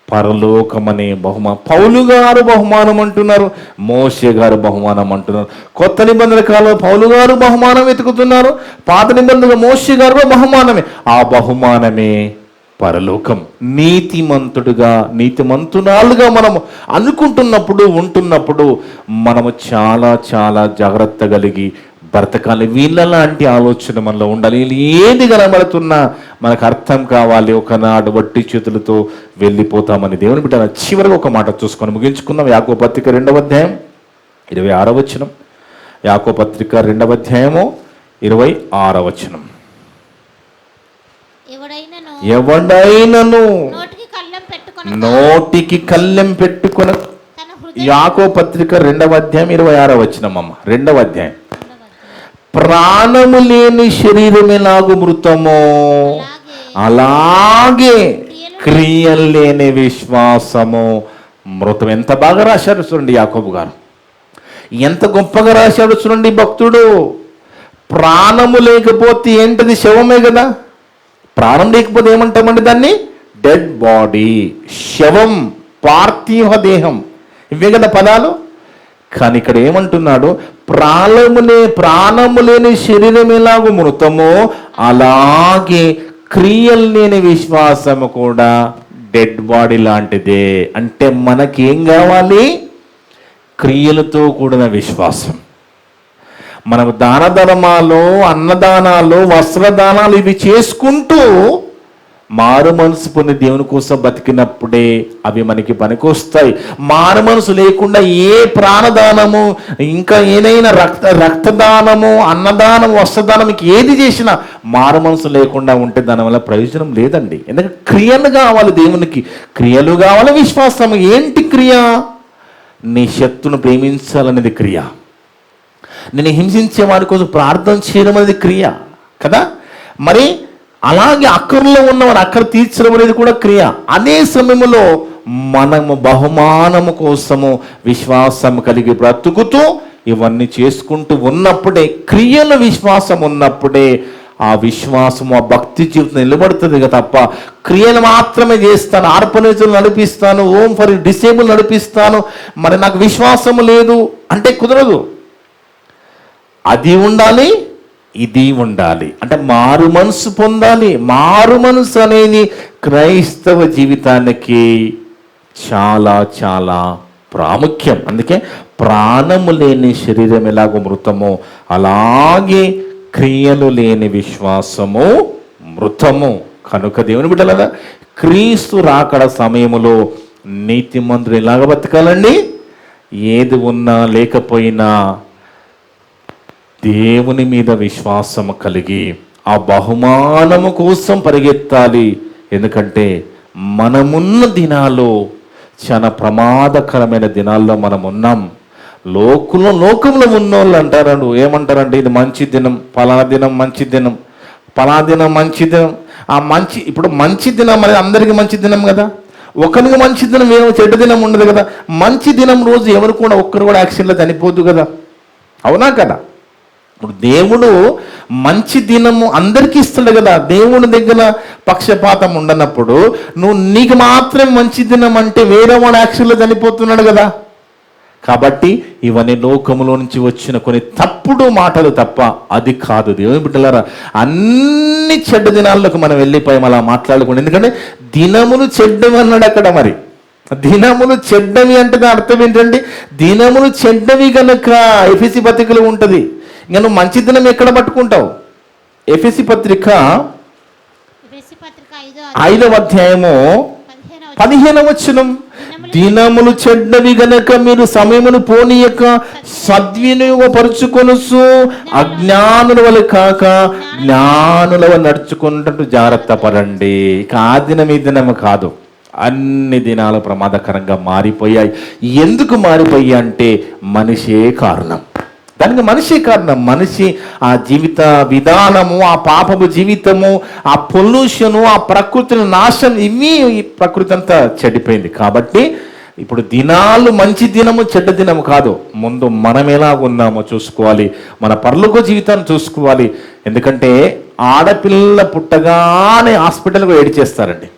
పరలోకమనే బహుమానం. పౌలు గారు బహుమానం అంటున్నారు, మోషే గారు బహుమానం అంటున్నారు. కొత్త నిబంధన కాలంలో పౌలు గారు బహుమానం వెతుకుతున్నారు, పాత నిబంధన మోషే గారు కూడా బహుమానమే. ఆ బహుమానమే పరలోకం. నీతిమంతునాలుగా మనము అనుకుంటున్నప్పుడు, ఉంటున్నప్పుడు మనము చాలా చాలా జాగ్రత్త కలిగి బ్రతకాలి. వీళ్ళలాంటి ఆలోచన మనలో ఉండాలి. ఏది కనబడుతున్నా మనకు అర్థం కావాలి, ఒకనాడు వట్టి చేతులతో వెళ్ళిపోతామని. దేవుని బిడ్డ, చివరిగా ఒక మాట చూసుకొని ముగించుకుందాం. యాకోబు పత్రిక 2వ అధ్యాయం 26వ వచనం. యాకోబు పత్రిక 2వ అధ్యాయము 26వ వచనం. ఎవడైనను నోటికి కళ్ళెం పెట్టుకొన. యాకోబు పత్రిక 2వ అధ్యాయం 26వ వచనం అమ్మ. 2వ అధ్యాయం. ప్రాణము లేని శరీరం ఎలాగు మృతమో అలాగే క్రియలు లేని విశ్వాసము మృతం. ఎంత బాగా రాశాడు చూడండి యాకోబు గారు, ఎంత గొప్పగా రాశాడు చూడండి భక్తుడు. ప్రాణము లేకపోతే ఏంటది? శవమే కదా. ప్రాణం లేకపోతే ఏమంటామండి దాన్ని? డెడ్ బాడీ, శవం, పార్థివ దేహం, ఇవే కదా పదాలు. కానీ ఇక్కడ ఏమంటున్నాడు? ప్రాణము లేని శరీరం ఎలాగో మృతమో అలాగే క్రియలు లేని విశ్వాసము కూడా డెడ్ బాడీ లాంటిదే. అంటే మనకేం కావాలి? క్రియలతో కూడిన విశ్వాసం. మనం దాన ధర్మాలు, అన్నదానాలు, వస్త్రదానాలు ఇవి చేసుకుంటూ మారు మనసు పొంది దేవుని కోసం బతికినప్పుడే అవి మనకి పనికొస్తాయి. మారు మనసు లేకుండా ఏ ప్రాణదానము, ఇంకా ఏదైనా రక్తదానము, అన్నదానము, వస్త్రదానం, ఏది చేసినా మారు మనసు లేకుండా ఉంటే దానివల్ల ప్రయోజనం లేదండి. ఎందుకంటే క్రియలు కావాలి, దేవునికి క్రియలు కావాలి, విశ్వాసం. ఏంటి క్రియ? నీ శత్రును ప్రేమించాలనేది క్రియ. నేను హింసించే వారి కోసం ప్రార్థన చేయడం అనేది క్రియ కదా. మరి అలాగే అక్కర్లో ఉన్నవారు అక్కర తీర్చడం అనేది కూడా క్రియ. అదే సమయంలో మనము బహుమానము కోసము విశ్వాసం కలిగి బ్రతుకుతూ ఇవన్నీ చేసుకుంటూ ఉన్నప్పుడే, క్రియల విశ్వాసం ఉన్నప్పుడే ఆ విశ్వాసము, ఆ భక్తి జీవితం నిలబడుతుంది కదా. తప్ప క్రియలు మాత్రమే చేస్తాను, ఆర్పనేజులు నడిపిస్తాను, ఓం ఫర్ డిసేబుల్ నడిపిస్తాను, మరి నాకు విశ్వాసము లేదు అంటే కుదరదు. అది ఉండాలి, ఇది ఉండాలి. అంటే మారు మనసు పొందాలి. మారు మనసు అనేది క్రైస్తవ జీవితానికి చాలా చాలా ప్రాముఖ్యం. అందుకే ప్రాణము లేని శరీరం ఎలాగో మృతమో అలాగే క్రియలు లేని విశ్వాసము మృతము. కనుక దేవుని బిడ్డలారా, క్రీస్తు రాకడ సమయములో నీతిమంతులు ఎలాగ బతకాలండి? ఏది ఉన్నా లేకపోయినా దేవుని మీద విశ్వాసము కలిగి ఆ బహుమానము కోసం పరిగెత్తాలి. ఎందుకంటే మనమున్న దినాల్లో చాలా ప్రమాదకరమైన దినాల్లో మనం ఉన్నాం. లోకంలో ఉన్నోళ్ళు అంటారు, ఏమంటారంటే ఇది మంచి దినం, పలానా దినం మంచి దినం, పలానా దినం మంచి దినం. ఆ మంచి, ఇప్పుడు మంచి దినం అనేది అందరికీ మంచి దినం కదా. ఒకరికి మంచి దినం ఏమో చెడ్డ దినం ఉండదు కదా. మంచి దినం రోజు ఎవరు కూడా ఒక్కరు కూడా యాక్సిడెంట్లో చనిపోద్దు కదా, అవునా కదా. ఇప్పుడు దేవుడు మంచి దినము అందరికీ ఇస్తాడు కదా. దేవుని దగ్గర పక్షపాతం ఉండనప్పుడు నీకు మాత్రం మంచి దినం అంటే వేరే వాడు యాక్సిడెంట్లో చనిపోతున్నాడు కదా. కాబట్టి ఇవన్నీ లోకములో నుంచి వచ్చిన కొన్ని తప్పుడు మాటలు తప్ప అది కాదు. దేవుని బిడ్డలారా, అన్ని చెడ్డ దినాల్లోకి మనం వెళ్ళిపోయాం అలా మాట్లాడుకోండి. ఎందుకంటే దినములు చెడ్డవి అన్నాడు అక్కడ. మరి దినములు చెడ్డవి అంటే దాని అర్థం ఏంటండి? దినములు చెడ్డవి కనుక ఎఫెసీ పత్రికలో ఉంటుంది. ఇంకా నువ్వు మంచి దినం ఎక్కడ పట్టుకుంటావు? ఎఫెసీ పత్రిక 5వ అధ్యాయము 15వ వచనం. దినములు చెడ్డవి గనక మీరు సమయమును పోనీయక సద్వినియోగపరుచుకొనుచు అజ్ఞానుల వలె కాక జ్ఞానుల వలె నడుచుకున్నట్టు జాగ్రత్త పడండి. ఇక ఆ దినం ఈ దినము కాదు, అన్ని దినాలు ప్రమాదకరంగా మారిపోయాయి. ఎందుకు మారిపోయాయి అంటే మనిషే కారణం. దానికి మనిషి కారణం. మనిషి ఆ జీవిత విధానము, ఆ పాపపు జీవితము, ఆ పొల్యూషను, ఆ ప్రకృతిని నాశనం, ఇవి ప్రకృతి అంతా చెడిపోయింది. కాబట్టి ఇప్పుడు దినాలు మంచి దినము చెడ్డ దినము కాదు. ముందు మనం ఎలా ఉన్నామో చూసుకోవాలి, మన పరలోక జీవితాన్ని చూసుకోవాలి. ఎందుకంటే ఆడపిల్ల పుట్టగానే హాస్పిటల్కి ఏడ్చేస్తారండి.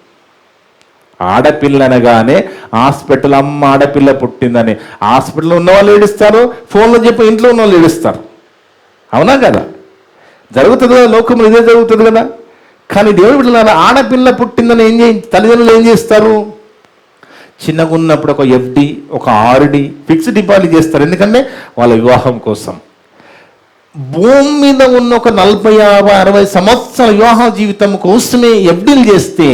ఆడపిల్ల అనగానే హాస్పిటల్, అమ్మ ఆడపిల్ల పుట్టిందని హాస్పిటల్లో ఉన్న వాళ్ళు ఏడుస్తారు, ఫోన్లో చెప్పి ఇంట్లో ఉన్న వాళ్ళు ఏడుస్తారు. అవునా కదా? జరుగుతుంది కదా, లోకంలో ఇదే జరుగుతుంది కదా. కానీ దేవుడు బిడ్డలారా, ఆడపిల్ల పుట్టిందని తల్లిదండ్రులు ఏం చేస్తారు? చిన్నగా ఉన్నప్పుడు ఒక ఎఫ్డి, ఒక ఆర్డి, ఫిక్స్డ్ డిపాజిట్ చేస్తారు. ఎందుకంటే వాళ్ళ వివాహం కోసం. భూమి మీద ఉన్న ఒక 40, 50, 60 సంవత్సరాల వివాహ జీవితం కోసమే ఎఫ్డీలు చేస్తే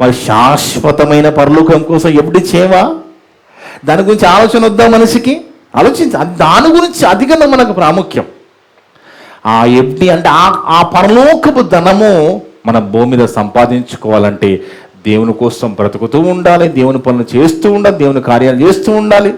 మరి శాశ్వతమైన పరలోకం కోసం ఎఫ్డి చేయవా? దాని గురించి ఆలోచన వద్దా మనిషికి? దాని గురించి అధికంగా మనకు ప్రాముఖ్యం. ఆ ఎఫ్డి అంటే ఆ పరలోకపు ధనము మన భూమి మీద సంపాదించుకోవాలంటే దేవుని కోసం బ్రతుకుతూ ఉండాలి, దేవుని పనులు చేస్తూ ఉండాలి, దేవుని కార్యాలు చేస్తూ ఉండాలి,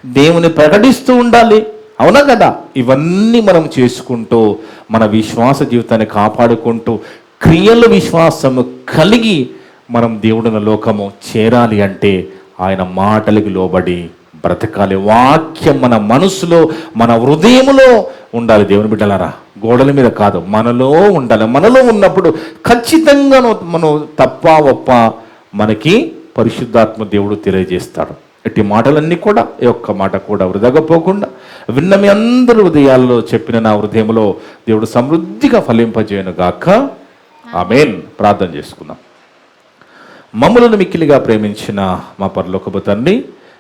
దేవుని ప్రకటిస్తూ ఉండాలి. అవునా కదా? ఇవన్నీ మనం చేసుకుంటూ మన విశ్వాస జీవితాన్ని కాపాడుకుంటూ క్రియల విశ్వాసము కలిగి మనం దేవుడిన లోకము చేరాలి అంటే ఆయన మాటలకు లోబడి బ్రతకాలి. వాక్యం మన మనసులో, మన హృదయములో ఉండాలి. దేవుని బిడ్డలారా, గోడల మీద కాదు, మనలో ఉండాలి. మనలో ఉన్నప్పుడు ఖచ్చితంగా మనం తప్ప ఒప్ప మనకి పరిశుద్ధాత్మ దేవుడు తెలియజేస్తాడు. ఇట్టి మాటలన్నీ కూడా, ఈ ఒక్క మాట కూడా వృధాగా పోకుండా విన్న మీ అందరి హృదయాల్లో చెప్పిన నా హృదయంలో దేవుడు సమృద్ధిగా ఫలింపజేయను గాక. ఆమేన్. ప్రార్థన చేసుకుందాం. మమ్ములను మిక్కిలిగా ప్రేమించిన మా పరలోకపు తండ్రి,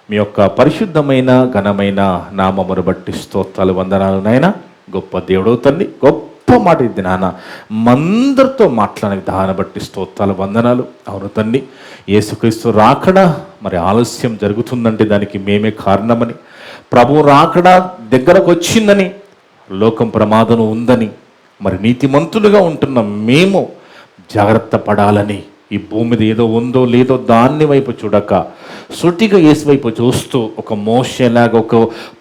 మీ యొక్క పరిశుద్ధమైన ఘనమైన నామమును బట్టి స్తోత్రాలు, వందనాలు నాయన. గొప్ప దేవుడు తండ్రి, గొప్ప మాట ఇది నాన్న. మందరితో మాట్లాడిన విధానం బట్టి స్తోత్రాలు, వందనాలు. అవును తండ్రి, యేసుక్రీస్తు రాకడా మరి ఆలస్యం జరుగుతుందంటే దానికి మేమే కారణమని, ప్రభు రాకడా దగ్గరకు వచ్చిందని, లోకం ప్రమాదం ఉందని, మరి నీతిమంతులుగా ఉంటున్న మేము జాగ్రత్త పడాలని, ఈ భూమి మీద ఏదో ఉందో లేదో దాన్ని వైపు చూడక సూటిగా యేసు వైపు చూస్తూ ఒక మోషేలాగా, ఒక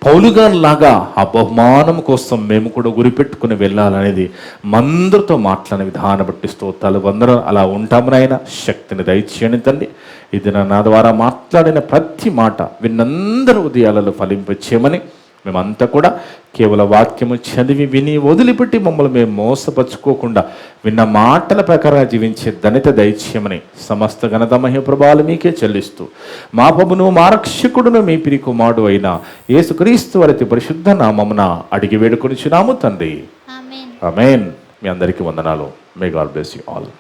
పౌలుగాలాగా ఆ బహుమానం కోసం మేము కూడా గురిపెట్టుకుని వెళ్ళాలనేది మందరితో మాట్లాడిన విధానం బట్టి స్తోత్రాలు, వందనాలు. అలా ఉంటామనైనా శక్తిని దయచేయండి తండ్రి. ఇది నా ద్వారా మాట్లాడిన ప్రతి మాట విన్నందరూ ఉదయాలలో ఫలింపచేయమని, మేమంతా కూడా కేవలం వాక్యము చదివి విని వదిలిపెట్టి మమ్మల్ని మేము మోసపరుచుకోకుండా విన్న మాటల ప్రకారంగా జీవించే ధన్యత దయచేయమని సమస్త ఘనత మహిమ ప్రభావాలు మీకే చెల్లిస్తూ మా ప్రభును మా రక్షకుడును మీ ప్రియ కుమారుడు అయిన యేసుక్రీస్తు వారి పరిశుద్ధ నామమున అడిగి వేడుకొనిచున్నాము తండ్రి. ఆమేన్. మీ అందరికీ వందనాలు. May God bless you all.